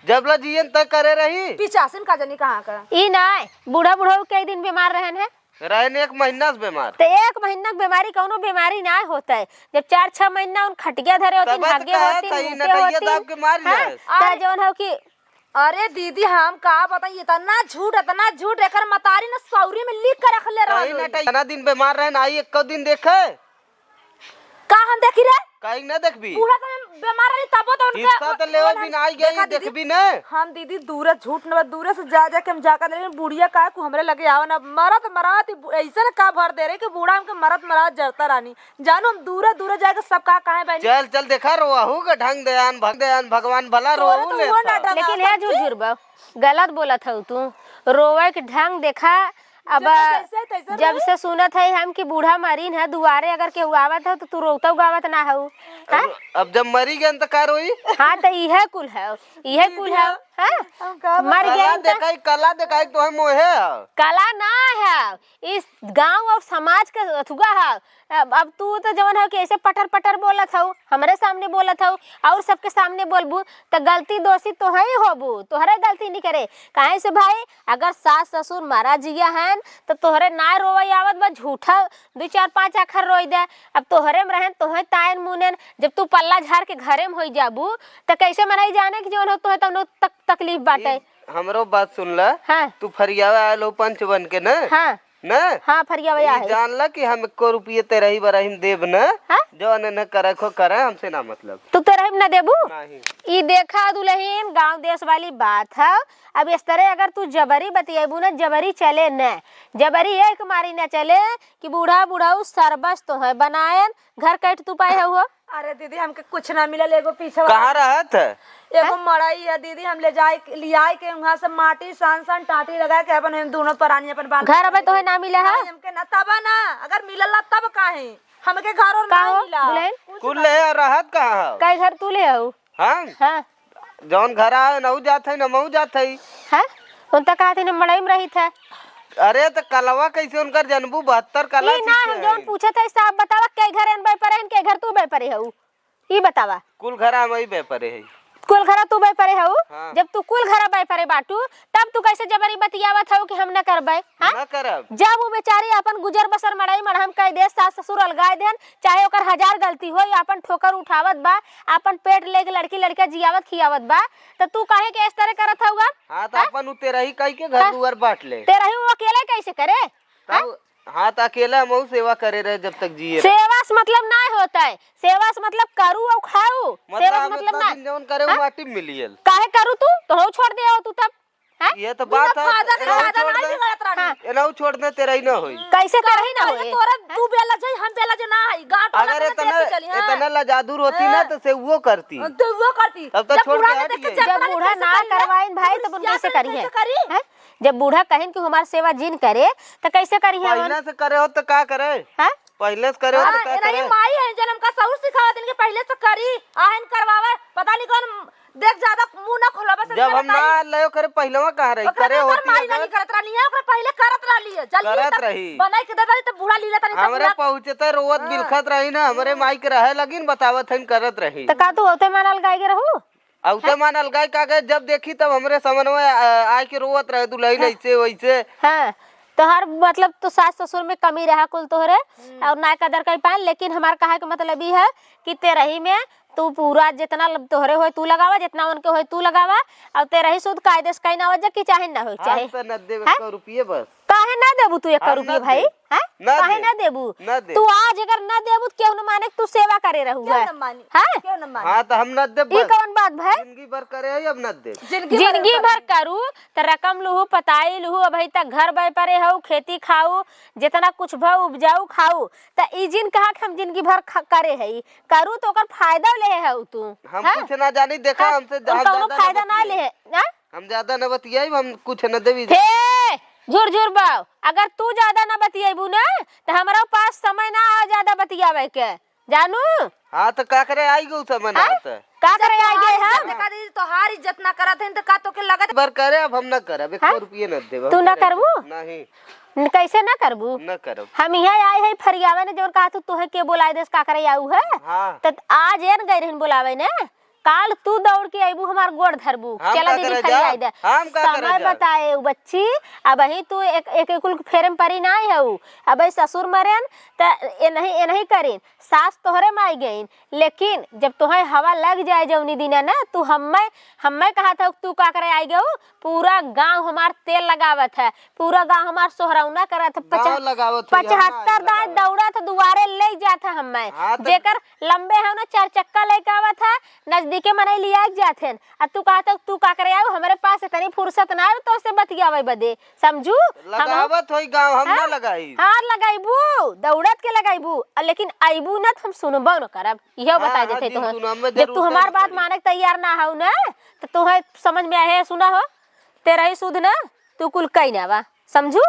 [SPEAKER 4] जब ला जियन तक करे रही
[SPEAKER 3] पिचासिन का जनी कहां का
[SPEAKER 1] ई नहीं बूढ़ा बूढ़ा के दिन बीमार रहन है
[SPEAKER 4] रहने 1 महीना से बीमार
[SPEAKER 1] तो 1 महीना के बीमारी कौनो बीमारी ना होता है। जब 4-6 महीना उन खटिया धरे होती
[SPEAKER 4] तब तो
[SPEAKER 1] भागे
[SPEAKER 4] कहा
[SPEAKER 1] होती
[SPEAKER 4] था, ई
[SPEAKER 1] भूखे
[SPEAKER 4] नटैया
[SPEAKER 1] होती
[SPEAKER 4] दाब के मार जाए।
[SPEAKER 1] ता जौन हो कि
[SPEAKER 3] अरे दीदी हम का बताइए इतना झूठ एकर मतारी ना सौरी में लिख कर रख ले
[SPEAKER 4] कहीं
[SPEAKER 3] रहा
[SPEAKER 4] ना इतना दिन बीमार रहे ना आई 1 दिन देखे
[SPEAKER 3] का हम देखी रे
[SPEAKER 4] कहीं ना देखबी
[SPEAKER 3] पूरा तो बीमार रही तब तो उनका
[SPEAKER 4] हिस्सा तो लेवल भी ना आई
[SPEAKER 3] देखा
[SPEAKER 4] गई
[SPEAKER 3] दीदी,
[SPEAKER 4] देखबी ना
[SPEAKER 3] हम दीदी दूर झूठ न दूर से जा के हम जाकर लेकिन बुढ़िया का को हमरे लगे आवा ना मरत ऐसा का भर दे रहे कि बूढ़ा हमके मरत जरता रानी जानो हम दूर जाके सब का काहे बहनी
[SPEAKER 4] चल चल देखा रोहू का ढंग दयान भगवान भला रोहू ले
[SPEAKER 3] वो ना ढंग
[SPEAKER 1] लेकिन है झुरझुर बहु गलत बोलत हो तू। रोवे के ढंग देखा अब
[SPEAKER 3] तैसे
[SPEAKER 1] जब से सुनत है हम कि बूढ़ा मरीन है दुआरे अगर केहू आवत हो तो तू रोता गावत ना हो।
[SPEAKER 4] अब जब मरी गए तो का रोई
[SPEAKER 1] हाँ तो यह कुल है हाँ मर गया
[SPEAKER 4] कला दिखाई तो हम मोहे
[SPEAKER 1] कला ना है इस गांव और समाज का अथुआ है। अब तू तो जवन है कि ऐसे पटर पटर बोलत हो हमारे सामने बोलत हो और सबके सामने बोलबू तो गलती दोषी तो है होबू तोहरे गलती नहीं करे काहे से भाई अगर सास ससुर मारा जिया हैं तो तोहरे ना रोवई आवत बा झूठा 2-4-5 अखर रोई दे। अब तोहरे में रहन तोहे तायन मुनेन जब तू पल्ला झाड़ के घरे में होई जाबू तो कैसे मनाई जाने कि जवन हो तोहे तनो तकलीफ बाटे।
[SPEAKER 4] हमरो बात सुन ला
[SPEAKER 1] हाँ
[SPEAKER 4] तू फरियावा आलो पंच बन के न
[SPEAKER 1] हाँ
[SPEAKER 4] न
[SPEAKER 1] हाँ फरिया भैया है
[SPEAKER 4] जान ला कि हम 1 रुपये तेरा ही बराहिम देब न
[SPEAKER 1] हाँ?
[SPEAKER 4] जो न करे खो करे हमसे ना मतलब
[SPEAKER 1] तू तो रहीम ना देबू
[SPEAKER 4] नहीं
[SPEAKER 1] ई देखा दुल्हन गांव देश वाली बात है। अब इस तरह अगर तू जबरी बतिएबू ना जबरी चले न जबरी एक मारी न चले कि बूढ़ा बूढ़ाऊ सरबस तो है बनायन घर कैट तू पाए हुआ।
[SPEAKER 3] अरे दीदी हमके कुछ ना मिलल एगो पीछे
[SPEAKER 4] कहाँ रहत
[SPEAKER 3] एगो मड़ई है दीदी हम लियाई के वहां से माटी सान टाटी लगा के अपन हम दोनों परानी अपन बाल
[SPEAKER 1] घर अब तो है ना मिला है
[SPEAKER 3] हमके ना तब ना अगर मिलल ना तब काहे हमके घर और
[SPEAKER 1] का
[SPEAKER 3] ना
[SPEAKER 1] हो
[SPEAKER 3] मिला
[SPEAKER 1] दुल्हन
[SPEAKER 4] कुल ले रहत कहाँ
[SPEAKER 1] कई घर तू ले आओ
[SPEAKER 4] हाँ
[SPEAKER 1] हाँ
[SPEAKER 4] जौन घर आए नऊ जात है न मऊ जात है
[SPEAKER 1] हाँ उन तक कहते न मड़ई में रही था।
[SPEAKER 4] अरे तो कलवा कैसे उनकर जनबू 72 कला
[SPEAKER 1] ई ना हम जौन पूछत है साहब बतावा के घर एन पर के घर तू परे हऊ ई बतावा
[SPEAKER 4] कुल घर आमई बेपरे है
[SPEAKER 1] कुल घरा तू परे हऊ
[SPEAKER 4] हाँ।
[SPEAKER 1] जब तू कुल घरा परे बाटू तब तू कैसे जबरी बतियावत हऊ कि हम न करबै हाँ
[SPEAKER 4] ना करब
[SPEAKER 1] जब वो बेचारी अपन गुजर बसर मड़ाई मरहम कह दे सास ससुर अलगाए देन चाहे ओकर 1000 गलती हो या अपन ठोकर उठावत बा अपन पेट लेके लड़की लड़का जियावत खियावत बा तो तू काहे के इस तरह करत हऊगा।
[SPEAKER 4] हाँ तो अपन तेरा ही कह के घर दुआर बांट ले
[SPEAKER 1] तेरा ही वो अकेले कैसे करे
[SPEAKER 4] तब हाँ तो अकेला मऊ सेवा करे रहे जब तक जिए रहे।
[SPEAKER 1] सेवा से मतलब ना होता है सेवा से मतलब करू और खाऊ सेवा से
[SPEAKER 4] मतलब
[SPEAKER 1] मतलब
[SPEAKER 4] हम
[SPEAKER 1] ना
[SPEAKER 4] दिन जौन करे वो माटी में मिलियल
[SPEAKER 1] काहे करू तू तो हो छोड़ दे तू तब हैं
[SPEAKER 4] ये तो बात है
[SPEAKER 1] हाँ
[SPEAKER 4] एनाऊ छोड़ दे तेरा ही ना होई
[SPEAKER 1] कैसे तेरा ही ना होए
[SPEAKER 3] तोरा तू बेला जाई हम बेला जे ना है गांठ वाला
[SPEAKER 4] अगर
[SPEAKER 3] तो देख के चली हां
[SPEAKER 4] इतना लजादूर होती ना तो से वो करती
[SPEAKER 3] तो वो करती
[SPEAKER 4] तब तो
[SPEAKER 3] जब
[SPEAKER 4] छोड़
[SPEAKER 3] बूढ़ा
[SPEAKER 4] के
[SPEAKER 3] ने
[SPEAKER 4] हट
[SPEAKER 3] देख के
[SPEAKER 4] गई।
[SPEAKER 1] जब बूढ़ा ना करवाइन भाई तब उन कैसे करी है जब बूढ़ा कहिन कि हमार सेवा जिन करे तो कैसे करी है
[SPEAKER 4] पहले से करे हो तो का करे
[SPEAKER 1] हैं
[SPEAKER 4] पहले से करे हो तो का
[SPEAKER 3] नहीं
[SPEAKER 4] करे
[SPEAKER 3] माई है जन्म का सहुर सिखावा दिन के पहले से करी आहन करवावे पता नहीं कौन देख ज्यादा मुंह ना खोला बस
[SPEAKER 4] जब हम ना लयो करे पहलवा कहा रही करे होती
[SPEAKER 3] माई नहीं करत रही है ओकरा पहले करत रही है जल्दी
[SPEAKER 4] करत रही
[SPEAKER 3] बनाई के देता तो बूढ़ा लीला तनी
[SPEAKER 4] हमरे पहुंचते रोवत बिलखत रही ना हमरे माई के रहे लगिन बतावत हन करत रही
[SPEAKER 1] तो का तू होते मानल गाय के रहू
[SPEAKER 4] औते मानल गाय का गए जब देखी तब हमरे समन्वय आय के रोवत रहे दुल्हन ऐसे वैसे
[SPEAKER 1] हाँ तो हर मतलब तो सास ससुर में कमी रहा कुल तोहरे और ना कदर कर पान लेकिन हमार कहा के मतलब ये है कि तेरा ही में तू पूरा जितना तोहरे होए तू लगावा जितना उनके होए तू लगावा और तेरा ही शुद्ध कायदे से कहीं ना हो कि चाहे ना हो चाहे
[SPEAKER 4] तो न देवे 100 रुपये बस
[SPEAKER 1] काहे ना देबू तू 1 रुपये भाई हैं
[SPEAKER 4] ना
[SPEAKER 1] काहे
[SPEAKER 4] दे।
[SPEAKER 1] ना देबू
[SPEAKER 4] ना दे।
[SPEAKER 1] तू आज अगर ना देबू तो क्यों न माने कि तू सेवा करे रहू है
[SPEAKER 3] क्यों न मानी
[SPEAKER 1] हैं
[SPEAKER 3] क्यों न मानी
[SPEAKER 4] हाँ तो हम न दे
[SPEAKER 1] ई
[SPEAKER 4] बस
[SPEAKER 1] कौन बात भाई
[SPEAKER 4] जिंदगी भर करे है अब न दे
[SPEAKER 1] जिंदगी भर करू तो रकम लूहू पताई लूहू अभी तक घर बय परे हूँ खेती खाऊ जितना कुछ भाव उपजाऊ खाऊ तो ई जिन कहा कि हम जिंदगी भर करे है करू तो ओकर फायदा ले है तू
[SPEAKER 4] हम कुछ ना जानी देखा हमसे
[SPEAKER 1] कौनो फायदा ना ले है
[SPEAKER 4] हम ज्यादा न बतियाई हम कुछ न देवी
[SPEAKER 1] हे झूर झूर बाव, अगर तू ज्यादा ना बतियाबू ना तो हमारा पास समय ना आ ज्यादा बतियावे के, जानू।
[SPEAKER 4] हाँ तो का करे आई गो समन हाथ
[SPEAKER 1] का करे आगे हम
[SPEAKER 3] देखा दीदी तोहार इज्जत ना करत है तो का तो के लगत
[SPEAKER 4] बर करे, अब हम न करब, 1 रुपये न देब।
[SPEAKER 1] तू ना करबू?
[SPEAKER 4] नहीं
[SPEAKER 1] कैसे ना करबू?
[SPEAKER 4] न करब।
[SPEAKER 1] हम यहाँ आए है फरियावे ने जो कहा तू है के बोलाए देस का करे आऊ है।
[SPEAKER 4] हाँ
[SPEAKER 1] तो आज एन गए रहन बोलावे ने, काल तू दौड़ के आईबू हमार गोड़ धरबू,
[SPEAKER 4] हम
[SPEAKER 1] चला
[SPEAKER 4] का
[SPEAKER 1] दीदी
[SPEAKER 4] करे
[SPEAKER 1] फरियाई दे।
[SPEAKER 4] जा? हम का करे
[SPEAKER 1] समय
[SPEAKER 4] जा?
[SPEAKER 1] बताए उ बच्ची, अब ही तू एक कुल फेरम परी ना है उ, अब ससुर मरेन त ए नहीं करीन, सास तोहरे माई गईन, लेकिन जब तुम्हें हवा लग जाए जौनी दिना ना तू हमें कहा था तू का करे आई गऊ, पूरा गांव हमार तेल लगावत है, पूरा गांव हमार सोहरौना करत है,
[SPEAKER 4] गाँव लगावत हुई,
[SPEAKER 1] 75 दांत दौड़ा था दुआरे ले जाता हमें,
[SPEAKER 4] हाँ तो-
[SPEAKER 1] जेकर लंबे है ना 4 चक्का लेके आवत है, नजदीके मने लिया जाथे। अब तू कहता तू का करे आऊ, हमारे पास इतनी फुर्सत ना है तो से बतियावे बदे, समझू।
[SPEAKER 4] लगावत होई गाँव, हम न लगाई।
[SPEAKER 1] हाँ लगाईबू, दौड़त के लगाईबू, लेकिन आईबू ना हम सुनबो न करब, इहो बता देते तो। जब तू हमार बात माने के तैयार ना हो ना तो तुम्हें समझ में आए सुना हो, तेरा ही सुध ना तू कुल कई ना बा, समझू।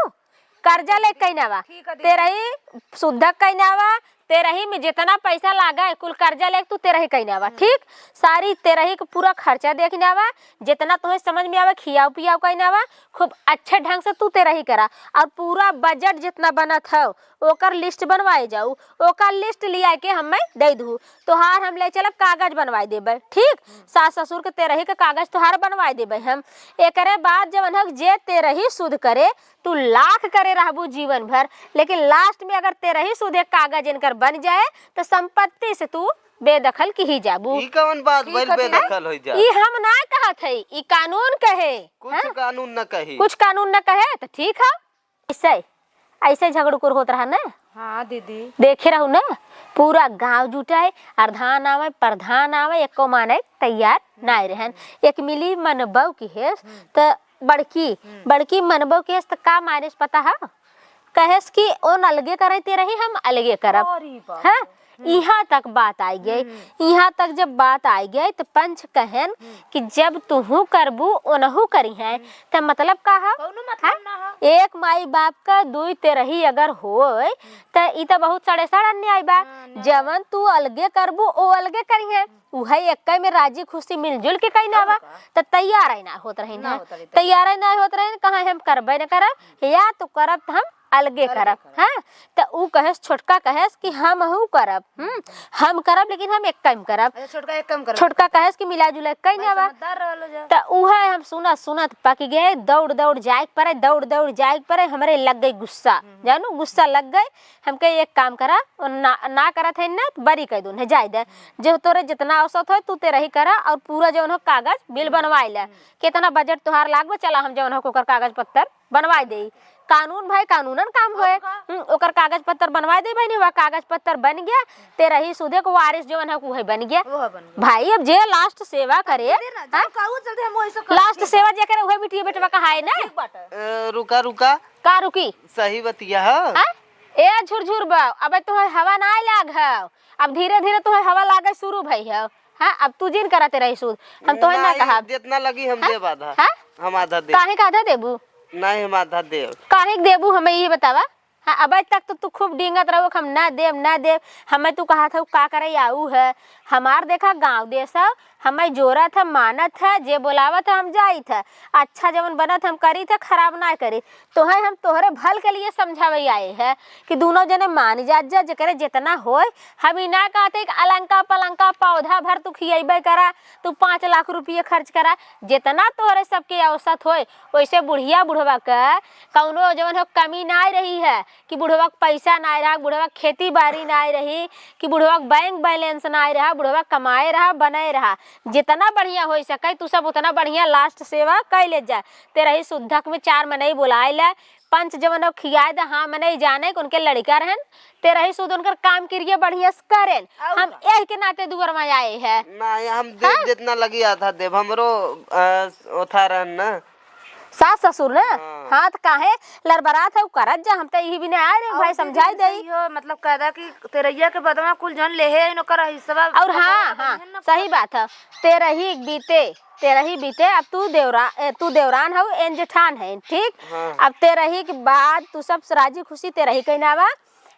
[SPEAKER 1] कर्जा ले कई ना बा, तेरा ही शुद्ध कई ना बा, तेरा ही में जितना पैसा लागा है कुल कर्जा ले तू तेरा ही कई ना बा, ठीक। सारी तेरा ही पूरा खर्चा देखना बा, जितना तुम्हें समझ में आवे खियाव पियाव कई ना बा, खूब अच्छे ढंग से तू तेरा ही करा, और पूरा बजट जितना बनत है ओकर लिस्ट बनवाए जाऊ, ओकर लिस्ट लिया के हमें दे दू, तोहार हम ले चलब कागज बनवाए देबे, ठीक। सास ससुर के तेरा ही के कागज तोहार बनवाए देबे हम। एकरे बाद जब अनहक जे तेरा ही सुध करे, तू लाख करे रहबू जीवन भर, लेकिन लास्ट में अगर तेरा ही सुध एक कागज इनकर बन जाए तो संपत्ति से तू बेदखल की ही जाबू।
[SPEAKER 4] ई कौन बात बैल बेदखल हो जा?
[SPEAKER 1] ई हम ना कहत है, ई कानून कहे,
[SPEAKER 4] कुछ कानून न कही।
[SPEAKER 1] कुछ कानून न कहे तो ठीक है। ऐसे झगड़ुकुर होत रहा ना।
[SPEAKER 3] हाँ दीदी
[SPEAKER 1] देखे रहू ना, पूरा गांव जुटाए, अर्धान आवे प्रधान आवे, एको माने तैयार ना रहन। एक मिली मनबव की हेस तो बड़की मनबव की हेस तो का माने पता है, कहेस कि ओन अलगे करे ते रही हम अलगे करब, हाँ। यहाँ तक बात आई गई, यहाँ तक जब बात आई गई तो पंच कहन कि जब तुहू करबू ओनहू करी है, तो मतलब का है, एक माई बाप का दुई तेरही अगर होए तो ई तो बहुत सड़े अन्याय बा। जवन तू अलगे करबू ओ अलगे करी है, उहे एक में राजी खुशी मिलजुल के कहीं ना बा, तो तैयार है ना होत रही ना, तैयार है ना होत रही, कहाँ हम करबे न करब, या तो करब हम अलगे करब, हाँ। तो ऊ कहेस छोटका कहेस कि हम हूँ करब, हम करब लेकिन हम एक काम करब,
[SPEAKER 3] छोटका एक काम कर,
[SPEAKER 1] छोटका कहेस कि मिला जुला कहीं ना बा। तो उहे हम सुनत पक गए, दौड़ जाए पड़े, दौड़ जाए पड़े, हमारे लग गई गुस्सा, जानू गुस्सा लग गए, हमके एक काम करा ना करत है ना तो बरी कह दून है जाए दे, जो तोरे जितना औसत हो तू तेरा ही करा, और पूरा जौन हो कागज बिल बनवाए ले, कितना बजट तुहार लागबे, चला हम जौन हो ओकर कागज पत्तर बनवाए दे। कानून भाई कानूनन काम होए, ओकर कागज पत्तर बनवाए दे भाई, नहीं हुआ कागज पत्तर बन गया, तेरा ही सुधे को वारिस जौन है वो बन गया भाई। अब जे लास्ट सेवा करे, लास्ट सेवा जे करे वही बिटिया बेटवा का है ना।
[SPEAKER 4] रुका
[SPEAKER 1] का रुकी
[SPEAKER 4] सही बतिया है।
[SPEAKER 1] ए झुरझुर बाव, अब तुम्हें हवा ना लाग है, अब धीरे धीरे तुम्हें हवा लागे शुरू भई है, हाँ। अब तू जिन करते रही सूद, हम तो ना कहा
[SPEAKER 4] जितना लगी हम देब आधा, हम आधा दे।
[SPEAKER 1] काहे का आधा देबू?
[SPEAKER 4] नहीं हम आधा देब।
[SPEAKER 1] काहे देबू हमें ये बतावा, हाँ। अब तक तो तू खूब डिंगत रहो हम ना देव, हमें तू कहा था का करे आऊ है, हमार देखा गांव देश हमें जोरा था मानत था, जे बोलावा था हम जाई था, अच्छा जवन बनत हम करी था, खराब ना करी, तो है हम तोहरे भल के लिए समझावे आए है कि दोनों जने मान जा जकरे जितना होए। हम ही ना कहते कि अलंका पलंका पौधा भर तू खियेबे करा, तू 5 लाख रुपये खर्च करा, जितना तोहरे सबके औसत होए वैसे बुढ़िया बुढ़वा का कौनो जवन हो कमी ना रही है, कि बुढ़वा पैसा ना रहा, बुढ़वा खेती बाड़ी ना रही, कि बुढ़वा बैंक बैलेंस ना रहा, बुढ़वा कमाए रहा बने रहा, जितना बढ़िया हो सके तू सब उतना बढ़िया लास्ट सेवा कर ले जा। तेरा ही शुद्धक में 4 महीने बुलाए ले, पंच जवन खियाए दे, हाँ मैंने जाने कि उनके लड़का रहन, तेरा ही शुद्ध उनकर काम करिए बढ़िया से करें, हम यही के नाते दुआर में आए है
[SPEAKER 4] ना, हम देव जितना लगी आधा देव, हमरो ओथा रहन ना
[SPEAKER 1] सास ससुर ना, हाँ। तो काहे लड़बरात है करत जा, हम तो यही भी नहीं आए रे भाई समझाई दई,
[SPEAKER 3] मतलब कहदा कि तेरैया के बदमा कुल जन ले है नो कर हिस्सा।
[SPEAKER 1] और हाँ सही बात है, तेरा ही बीते तेरा ही बीते। अब तू देवरान हो, एन जेठान है, ठीक।
[SPEAKER 4] हाँ।
[SPEAKER 1] अब तेरा ही के बाद तू सब राजी खुशी तेरा ही कहनावा।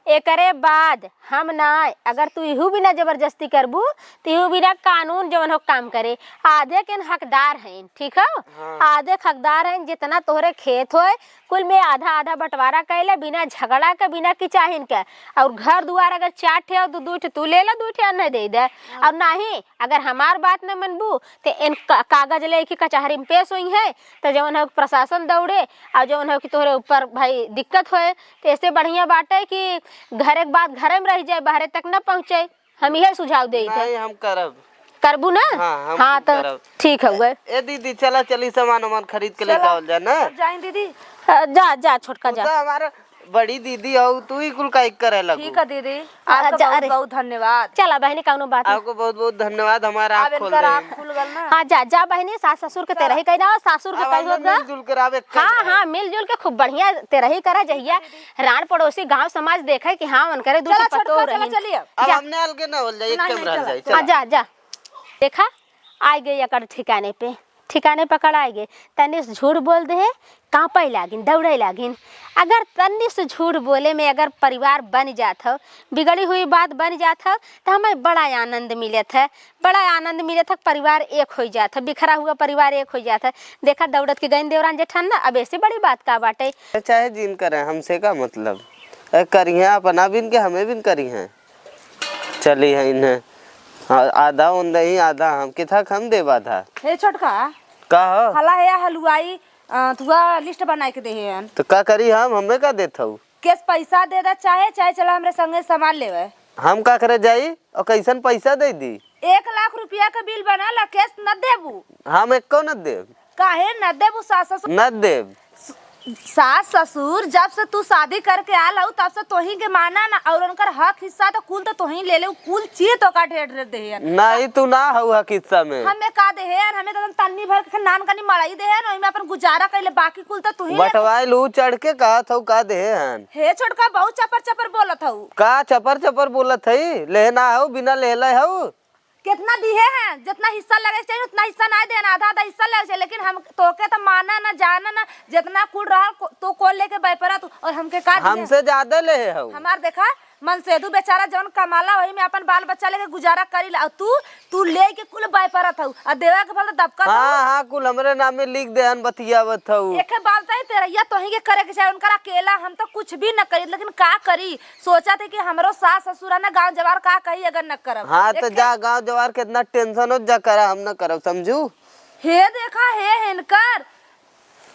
[SPEAKER 1] एकरे बाद हम ना, अगर तू इहू बिना जबरदस्ती करबू तो इहू बिना कानून जवन हो काम करे। आधे के हकदार हैं, ठीक है।
[SPEAKER 4] हाँ।
[SPEAKER 1] आधे हकदार हैं, जितना तोहरे खेत होए कुल में आधा आधा बंटवारा कैले, बिना झगड़ा के, बिना किचाहिन के। और घर दुआर अगर 4 ठे हो तो 2 ठे तू ले ला, 2 ठे अन्य दे दे। और नहीं, अगर हमार बात न मनबू तो इन कागज लेके कचहरी में पेश हुई है तो जवन हो प्रशासन दौड़े, और जवन हो कि तोहरे ऊपर भाई दिक्कत होए। तो ऐसे बढ़िया बात है कि घरे के बाद घरे में रह जाए, बाहरे तक न पहुँचे। हम यही सुझाव दे
[SPEAKER 4] नहीं हम करब।
[SPEAKER 1] करबू ना।
[SPEAKER 4] हाँ, हम
[SPEAKER 1] हाँ तो
[SPEAKER 4] करब।
[SPEAKER 1] ठीक है गए।
[SPEAKER 4] ए दीदी चला चली सामान वामान खरीद के लेके आवल जा ना।
[SPEAKER 3] अब जाएं दीदी।
[SPEAKER 1] जा जा छोटका
[SPEAKER 4] तू
[SPEAKER 1] जा।
[SPEAKER 4] तो हमारा बड़ी दीदी हो, तू ही कुल काइक करे लगू।
[SPEAKER 3] ठीक है दीदी, आपका बहुत
[SPEAKER 1] अरे।
[SPEAKER 3] बहुत धन्यवाद।
[SPEAKER 1] चला बहनी, कौनो बात नहीं।
[SPEAKER 4] आपको बहुत बहुत धन्यवाद, हमारा
[SPEAKER 3] अब
[SPEAKER 4] आँख खोल
[SPEAKER 3] इनकर
[SPEAKER 4] रहे
[SPEAKER 3] आँख
[SPEAKER 4] हैं।
[SPEAKER 3] खुल गल ना।
[SPEAKER 1] हाँ जा जा बहनी, सास ससुर के तेरा ही कहना हो, सासुर के
[SPEAKER 4] अब
[SPEAKER 1] कही
[SPEAKER 4] हम लोग
[SPEAKER 1] होगा।
[SPEAKER 4] मिलजुल कर आवे
[SPEAKER 1] हाँ हाँ, मिलजुल के खूब बढ़िया तेरा ही करा जहिया रान पड़ोसी गांव समाज देखे कि हाँ मन करे दूसरे
[SPEAKER 3] चला
[SPEAKER 1] पतो
[SPEAKER 3] छोटका, चला
[SPEAKER 1] रही।
[SPEAKER 3] चलिए।
[SPEAKER 4] अब हमने अलगे ना बोल जाए, एक
[SPEAKER 3] नहीं,
[SPEAKER 4] कैमरा
[SPEAKER 3] चला,
[SPEAKER 4] जाए।
[SPEAKER 1] हाँ
[SPEAKER 4] चला।
[SPEAKER 1] जा जा। देखा आ गई अकर ठिकाने पकड़ आ गए। तनिस झूठ बोल दे कांपे लागिन, दौड़े लागिन। अगर तनिस झूठ बोले में अगर परिवार बन जात हो, बिगड़ी हुई बात बन जात हो, तो हमें बड़ा आनंद मिलत है, बड़ा आनंद मिलत है। परिवार एक हो जाता है, बिखरा हुआ परिवार एक हो जाता है। देखा दौड़त के गई देवरान जेठान ना, अब ऐसे बड़ी बात का बाटे।
[SPEAKER 4] चाहे जिन करे हमसे का मतलब, करी है अपना बिन के हमें बिन करी है। चली है इन्हें आधा उन दही आधा हम किथा हम देवा था।
[SPEAKER 3] हे छोटका,
[SPEAKER 4] का हो?
[SPEAKER 3] हला है हलवाई तुआ लिस्ट बनाए के दे हैं।
[SPEAKER 4] तो का करी हम हमें का देत हूँ।
[SPEAKER 3] केस पैसा दे दा, चाहे चला हमरे संगे सामान लेवे।
[SPEAKER 4] हम का करे जाई और कैसन पैसा दे दी।
[SPEAKER 3] 1 लाख रुपया का बिल बना ला, केस न देबू।
[SPEAKER 4] हम एक को न देव।
[SPEAKER 3] काहे न देबू? सास ससुर सास ससुर जब से तू शादी करके आल हऊ तब से तोही के माना ना, और उनकर हक हिस्सा तो कुल तो तोही ले ले, कुल चीज तो का ढेर दे है।
[SPEAKER 4] नहीं तू ना हऊ हक हिस्सा में।
[SPEAKER 3] हमें का दे है, हमें तो तन्नी भर के नान कनी मड़ाई दे है, ओई में अपन गुजारा कइले, बाकी कुल तो तोही ले।
[SPEAKER 4] बटवाई लू चढ़ के कहा था का दे हन।
[SPEAKER 3] हे छोटका, बहुत चपर चपर बोलत हऊ।
[SPEAKER 4] का चपर चपर बोलत है, लेना हऊ बिना लेला हऊ।
[SPEAKER 3] कितना दिए हैं? जितना हिस्सा लगे चाहिए उतना हिस्सा ना दे, आधा आधा हिस्सा लगे चाहिए। लेकिन हम तोके तो माना ना जाना ना, जितना कुल रहा तो कोल लेके बैपरा तू, और हमके का दिए?
[SPEAKER 4] हमसे ज्यादा ले हऊ।
[SPEAKER 3] हमार देखा मनसेदू बेचारा जवन कमाला वही में अपन बाल बच्चा लेके गुजारा करी ला, और तू लेके कुल बैपरा था, और देवा के फल दबका।
[SPEAKER 4] हाँ हाँ कुल हमरे नाम में लिख दे हन, बतियावत हऊ।
[SPEAKER 3] एक बात है तेरा, या तो ही के करे के चाहे, उनका अकेला हम तो कुछ भी न करी। लेकिन का करी, सोचा थे कि हमरो सास ससुर ना गांव जवार का कही अगर न करब।
[SPEAKER 4] हाँ तो जा गांव जवार कितना टेंशन हो जा करा, हम न करब समझू।
[SPEAKER 3] हे देखा हे हिनकर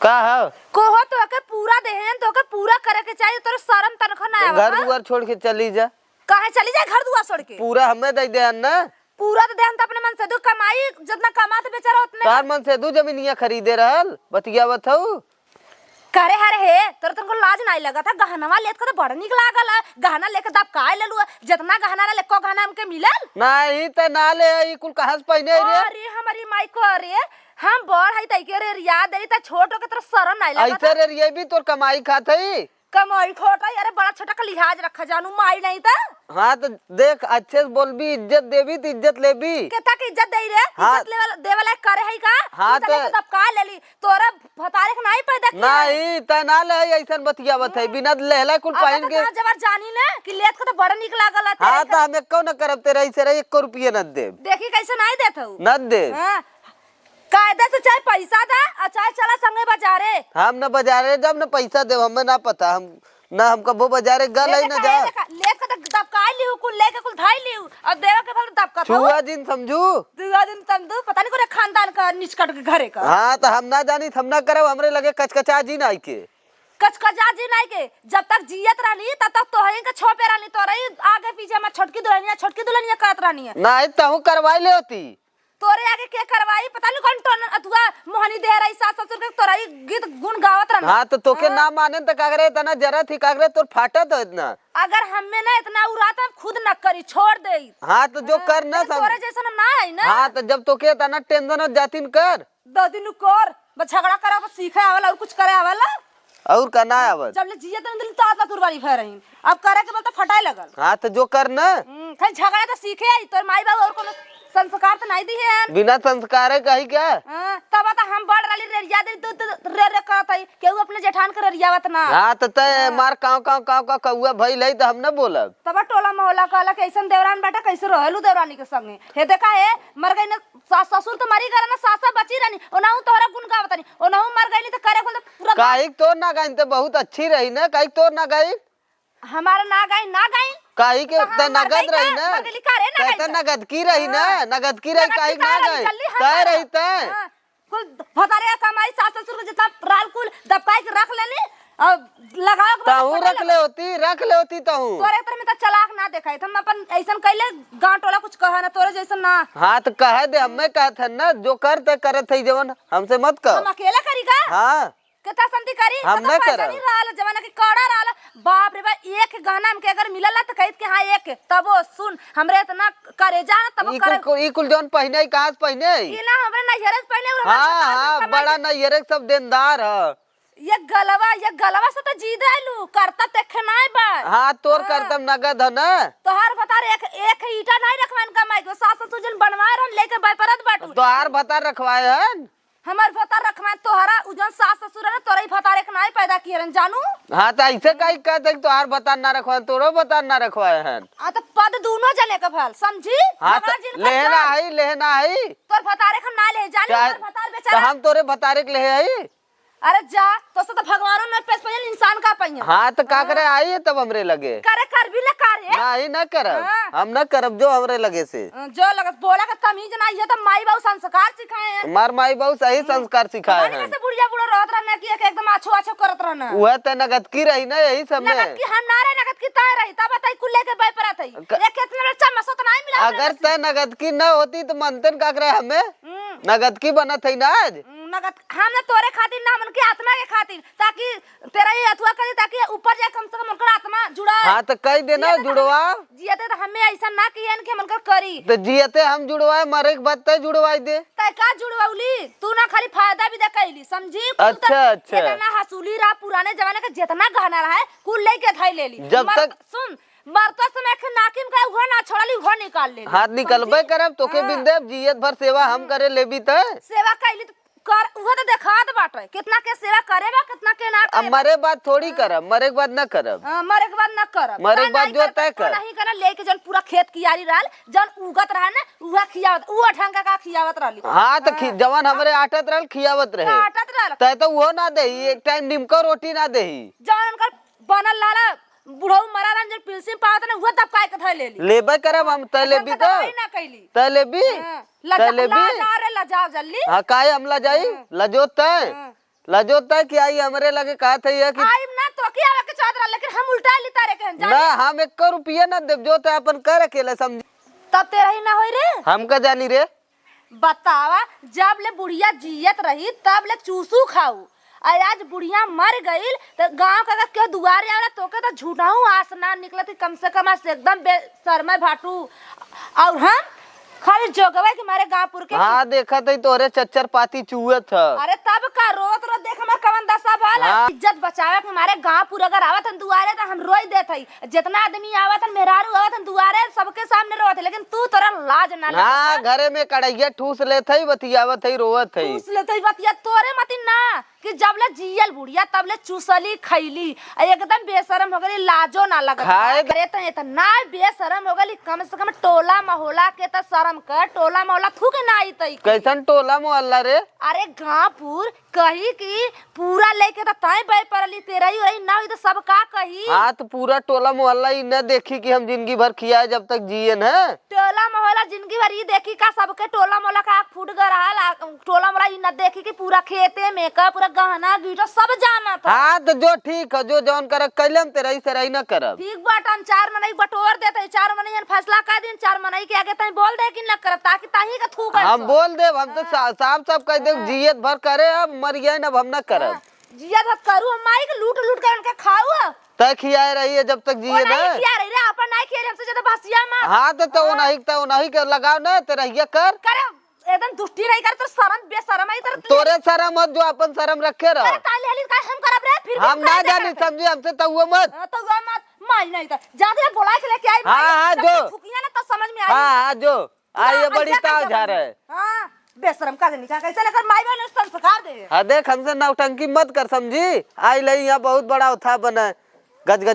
[SPEAKER 4] का हो
[SPEAKER 3] कोहो तो के पूरा देहन, तो के पूरा करे के चाहिए। तोरे शर्म तनखा ना आवा?
[SPEAKER 4] घर दुआर छोड़ के चली जा।
[SPEAKER 3] काहे चली जाए घर दुआर छोड़ के?
[SPEAKER 4] पूरा हमें दे दे हन ना।
[SPEAKER 3] पूरा तो देहन तो अपने मन से दू कमाई, जितना कमाते बेचारा उतने
[SPEAKER 4] तार मन से दू जमीनिया खरीदे रहल, बतियावत हऊ।
[SPEAKER 3] करे हरे हे। तोरे तुमको लाज नहीं लगा था? गहनवा लेत के तो बड़ निक लागल है। गहना लेके दब काय लेलु? जितना गहना ले को गहना हमके मिलल
[SPEAKER 4] नहीं त ना ले आई कुल कहां से पहने रे।
[SPEAKER 3] अरे हमारी माई को, अरे हम बड़ है तई के रे याद देरी त छोटो के तरह शरम नहीं लगा था?
[SPEAKER 4] ऐसे रे ये भी तोर कमाई खात है।
[SPEAKER 3] कमाई खोटा अरे बड़ा छोटा का लिहाज रखा जानू माई नहीं था।
[SPEAKER 4] हाँ तो देख अच्छे से बोलबी, इज्जत देबी तो इज्जत लेबी।
[SPEAKER 3] केता की इज्जत दे रे?
[SPEAKER 4] हाँ।
[SPEAKER 3] इज्जत लेवल देवला करे है का?
[SPEAKER 4] हाँ
[SPEAKER 3] तू तो दब का लेली तोरा भतारे के नहीं पैदा किया?
[SPEAKER 4] नहीं त ना ले ऐसन बतियावत है, बिना लेहला कुल पहन के।
[SPEAKER 3] जबर जानी ना कि लेत के तो बड़ा निक लागल है।
[SPEAKER 4] हाँ तो हम एको न करब तेरा, ऐसे रे 1 रुपया न देब।
[SPEAKER 3] देखी कैसे नहीं देत हूं?
[SPEAKER 4] न दे
[SPEAKER 3] हां कायदे से चाहे पैसा दा और चाहे चला संगे बाजारे।
[SPEAKER 4] हम न बाजारे जब न पैसा देव, हमें ना पता, हम ना हम कबो बाजारे गल है न जा।
[SPEAKER 3] ले के तो दबकाई लिहु कुल, लेके कुल धाई लिहु और देवा के फल दबका था।
[SPEAKER 4] छुआ दिन समझू।
[SPEAKER 3] दुआ दिन तम दू पता नहीं कोरे खानदान का निचकट के घरे का।
[SPEAKER 4] हाँ तो हम ना जानी, हम ना करब, हमरे लगे कचकचा जी ना के।
[SPEAKER 3] कचकचा जी नहीं के जब तक जियत रहनी तब तक तोहरी के छोपे रहनी, तोरही आगे पीछे में छोटकी दुल्हनिया करत रहनी है।
[SPEAKER 4] नहीं तहु करवाई ले होती।
[SPEAKER 3] तोरे आगे के करवाई पता नहीं कौन टोन अथवा मोहनी दे रही सास ससुर के तोरही गीत गुण गावत रहना।
[SPEAKER 4] हाँ तो तोके ना माने तो कागरे इतना जरा थी, कागरे तोर फाटा तो इतना।
[SPEAKER 3] अगर हमें ना इतना उड़ाता हम खुद न करी, छोड़ दे।
[SPEAKER 4] हाँ तो जो कर ना
[SPEAKER 3] लेकिन तोरे जैसा ना है ना।
[SPEAKER 4] हाँ तो जब तोके इतना टेंशन हो जाती कर।
[SPEAKER 3] 2 दिन कर बस झगड़ा करा, बस सीखे आवला और कुछ करे आवला।
[SPEAKER 4] और करना आवत।
[SPEAKER 3] जब ले जिया तो दिल तात तुरवारी फे रही, अब करे के बोलता फटाए लगल।
[SPEAKER 4] हाँ तो जो कर ना।
[SPEAKER 3] खाली झगड़ा तो सीखे आई तोर माई बाबू और कोनो संस्कार तो नहीं दी है
[SPEAKER 4] बिना संस्कार है कही क्या?
[SPEAKER 3] तब तो हम बढ़ रही रेरिया दे तो रे रे करत है केहू अपने जेठान के रेरियावत ना।
[SPEAKER 4] हाँ तो तय मार काव का कौआ भई लई तो हम न बोलब।
[SPEAKER 3] तब टोला मोहल्ला कहला के ऐसन देवरान बेटा कैसे रहलू देवरानी के संगे हे देखा है मर गई ना सास ससुर तो मरी गए ना सासा बची रहनी ओनाहू तोहरा गुण गावत नहीं ओनाहू मर गई तो करे को पूरा
[SPEAKER 4] काहे तोर ना गाइन तो बहुत अच्छी रही ना काहे तोर ना गाई
[SPEAKER 3] हमारा ना गई
[SPEAKER 4] काहे के
[SPEAKER 3] कहाँ
[SPEAKER 4] नगद
[SPEAKER 3] मर गई
[SPEAKER 4] रही
[SPEAKER 3] का?
[SPEAKER 4] ना
[SPEAKER 3] मर गई का रे ना
[SPEAKER 4] कहता
[SPEAKER 3] गई
[SPEAKER 4] नगद की रही ना नगद की रही काहे ना गई कह रही तय
[SPEAKER 3] कुल भतारे का कमाई सास ससुर के जितना राल कुल दबकाई के रख लेनी और लगाओ के
[SPEAKER 4] ताहू रख ले होती ताहू
[SPEAKER 3] तोरे तरह में तो चलाक ना देखाई हम अपन ऐसन कैले गांव टोला कुछ कहा ना तोरे जैसन ना
[SPEAKER 4] हाँ तो कह दे हमें कहत है ना जो करते करत है जवन हमसे मत कर
[SPEAKER 3] हम अकेला करी का
[SPEAKER 4] हाँ
[SPEAKER 3] कितना संति करी
[SPEAKER 4] हम
[SPEAKER 3] तो
[SPEAKER 4] ना
[SPEAKER 3] पैसा
[SPEAKER 4] करब।
[SPEAKER 3] नहीं रहल जमाना के कड़ा रहल बाप रे बाप एक गहना हमके अगर मिलला तो कहित के हां एक तब वो सुन हमरे इतना करेजा ना तब करे
[SPEAKER 4] ई कुल जौन पहने कहां से पहने
[SPEAKER 3] ई ना हमरे नैहरे से पहले और
[SPEAKER 4] हाँ हाँ बड़ा नैहरे सब देनदार है
[SPEAKER 3] ये गलवा से तो जीद आलू करता देखे नहीं बा
[SPEAKER 4] हाँ तोर करतम नगद है ना
[SPEAKER 3] तोहार बता रे एक ईटा नहीं रखवान कमाई को सास ससुर जन बनवा रहन लेके बैपरत बाटू
[SPEAKER 4] तोहार भता रखवाए हैं
[SPEAKER 3] हमर भता रखवान तोहरा उजन सास ससुर है तोरे भतारे के नहीं पैदा कियरन जानू
[SPEAKER 4] हाँ तो ऐसे कहीं कहते तोहार भता ना रखवाए तोरो भता ना रखवाए हैं
[SPEAKER 3] आ तो पद दोनों जने के फल समझी
[SPEAKER 4] हाँ
[SPEAKER 3] भगवान जी ने
[SPEAKER 4] लेना है
[SPEAKER 3] तोर भतारे हम ना ले जानी
[SPEAKER 4] चाहे-
[SPEAKER 3] हमर भतार
[SPEAKER 4] तो
[SPEAKER 3] बेचारा
[SPEAKER 4] हम तोरे भतारे के ले आई
[SPEAKER 3] अरे जा तो से तो भगवानों ने पेश पहले इंसान का पहिया
[SPEAKER 4] हाँ तो का करे आई है तब हमरे लगे
[SPEAKER 3] करे कर भी ले करे
[SPEAKER 4] नहीं न करब
[SPEAKER 3] हाँ।
[SPEAKER 4] हम न करब जो हमरे लगे से
[SPEAKER 3] जो लगत बोला का तमीज ना ये तो माई बाबू संस्कार सिखाए हैं
[SPEAKER 4] मार माई बहुत सही संस्कार सिखाए
[SPEAKER 3] पानी में
[SPEAKER 4] हैं
[SPEAKER 3] से बुढ़िया बुढ़ा रहत रहना कि एकदम अच्छो करत रहना
[SPEAKER 4] वह तो नगद की रही ना यही सब
[SPEAKER 3] नगद
[SPEAKER 4] में
[SPEAKER 3] की हम ना रहे नगद की तय रही तब बताई कुल लेके बाई पर आती एक कितने बच्चा मसो तो नहीं मिला
[SPEAKER 4] अगर तय नगद की न होती तो मनतन का करे हमें नगद की बना थी ना आज
[SPEAKER 3] नगद हमने तोरे खातिर ना मन की आत्मा के खातिर ताकि तेरा ये अथवा करे ताकि ऊपर जाए कम से कम उनका आत्मा जुड़ा
[SPEAKER 4] हाँ तो कह देना जुड़वा
[SPEAKER 3] जियते तो हमें ऐसा ना कियन कि मन कर करी
[SPEAKER 4] तो जियते हम जुड़वाए मरे के बाद तय जुड़वाई दे
[SPEAKER 3] तय का जुड़वाउली तू ना खाली फायदा भी देखैली समझी
[SPEAKER 4] अच्छा।
[SPEAKER 3] इतना हसूली रहा पुराने जमाने का जितना गहना रहा है कुल लेके धई लेली
[SPEAKER 4] जब तक-
[SPEAKER 3] सुन मरतो समय के नाकिम का उहो ना छोड़ली उहो निकाल ले
[SPEAKER 4] हाथ निकलबे करब तोके बिन देब जियत भर सेवा हम करे लेबी तय
[SPEAKER 3] सेवा कैली तो कर उहो तो देखात बाटे कितना के सेवा करेगा कितना के ना
[SPEAKER 4] अब मरे बाद थोड़ी करब मरे के बाद न करब
[SPEAKER 3] मरे के बाद न कर
[SPEAKER 4] मरे के बाद जो तय कर।
[SPEAKER 3] नहीं कर लेके जन पूरा खेत कियारी रहल जन उगत रहा ना उहा खियावत उहा ढंग का खियावत रहली
[SPEAKER 4] हाँ तो जवान हमरे आटत रहल खियावत रहे
[SPEAKER 3] काटत रहल
[SPEAKER 4] तय तो वो ना देही एक टाइम निमको रोटी ना देही
[SPEAKER 3] जवन उनकर बनल लाला बुढ़ऊ मरा रन जन पिलसी पावत ना उहा दबकाय के धय लेली
[SPEAKER 4] लेबे करब हम तय लेबी तो
[SPEAKER 3] दवाई ना कैली
[SPEAKER 4] तय लेबी
[SPEAKER 3] लजा
[SPEAKER 4] तय लेबी
[SPEAKER 3] ला रे लजाओ जल्दी
[SPEAKER 4] हाँ काहे हम लजाई लजो तय लजो तय कि आई हमरे लगे कहा था ये कि
[SPEAKER 3] आइम ना तो की आवे के चादर लेकिन हम उल्टा ली तारे के जान
[SPEAKER 4] ना हम 1 रुपया ना देब जो तय अपन कर अकेले समझ
[SPEAKER 3] तब तेरा ही ना होई रे
[SPEAKER 4] हम का जानी रे
[SPEAKER 3] बतावा जब ले बुढ़िया जियत रही तब ले चूसू खाऊ और आज बुढ़िया मर गई तो गांव का के दुआरे आवे तो के तो झूठाऊ आसमान निकलती कम से कम आज एकदम बेशर्मा भाटू और हम खाली जोगवा के मारे गांवपुर के
[SPEAKER 4] हाँ देखा तो तोरे चच्चर पाती चूहे था
[SPEAKER 3] अरे तब का रोत रो देख हमार कवन दशा भल
[SPEAKER 4] हाँ।
[SPEAKER 3] इज्जत बचावे के हमारे गांवपुर अगर आवत हन दुआरे तो हम रोई देत हई जितना आदमी आवत हन मेहरारू आवत हन दुआरे सबके सामने रोत है लेकिन तू तोरा लाज ना लगे
[SPEAKER 4] हाँ घरे में कड़ैया ठूस लेत हई बतियावत हई रोवत हई
[SPEAKER 3] चूस लेते बतिया तोरे मती ना कि जब ले जियल बुढ़िया तब ले चूसली खैली एकदम बेशरम हो गई लाजो ना लगत
[SPEAKER 4] खाए
[SPEAKER 3] अरे तो इतना बेशरम हो गई कम से कम टोला मोहल्ला के तो शर्म कर टोला मोहल्ला थूक ना आई तई
[SPEAKER 4] कैसन टोला मोहल्ला रे
[SPEAKER 3] अरे गांवपुर कही कि पूरा लेके तो तय बय परली तेरा ही रही ना हुई तो सब का कही
[SPEAKER 4] हाँ तो पूरा टोला मोहल्ला ही न देखी कि हम जिंदगी भर खियाए जब तक जिए न
[SPEAKER 3] टोला मोहल्ला जिंदगी भर ये देखी का सबके टोला मोहल्ला का आँख फूट गया रहा टोला मोहल्ला ये न देखी कि पूरा खेते में का पूरा गहना गीटा सब जाना था
[SPEAKER 4] हाँ तो जो ठीक है जो जौन कर कैलम तेरा ही सराई न करब
[SPEAKER 3] ठीक बात हम 4 मनई बटोर देते 4 मनई फैसला कर दिन 4 मनई के आगे तई बोल दे कि न करब ताकि ताही का थूक
[SPEAKER 4] हम बोल देब हम तो साफ साफ कह देब जियत भर करे अब मर गए अब हम न करब
[SPEAKER 3] जिया धत करू हम माई के लूट लूट के उनके खाऊ
[SPEAKER 4] तय खियाए रही है जब तक
[SPEAKER 3] वो
[SPEAKER 4] जिए
[SPEAKER 3] नहीं
[SPEAKER 4] न
[SPEAKER 3] खिया रही रे अपन नहीं खिया हमसे ज्यादा भसिया मां
[SPEAKER 4] हाँ तो नहीं के लगाओ न तेरा ये कर
[SPEAKER 3] करे एकदम दुष्टी नहीं कर तो शर्म बेशरम आई तर
[SPEAKER 4] तोरे शरम मत जो अपन शरम रखे रह
[SPEAKER 3] अरे ताले हली का हम करब रे फिर भी
[SPEAKER 4] हम ना जानी समझी हमसे तो हुआ मत
[SPEAKER 3] तो वो मत माई नहीं था जाते बोला के लेके आई
[SPEAKER 4] हाँ, हाँ, जो।
[SPEAKER 3] फुकिया ना तो समझ में आई
[SPEAKER 4] हाँ हाँ जो आई ये बड़ी ताव झार है।
[SPEAKER 3] हाँ बेशरम का निकाल कैसे लेकर माई बहन संस्कार दे।
[SPEAKER 4] हाँ देख हमसे नौटंकी मत कर समझी। आई लई यहाँ बहुत बड़ा उठा बना गज गज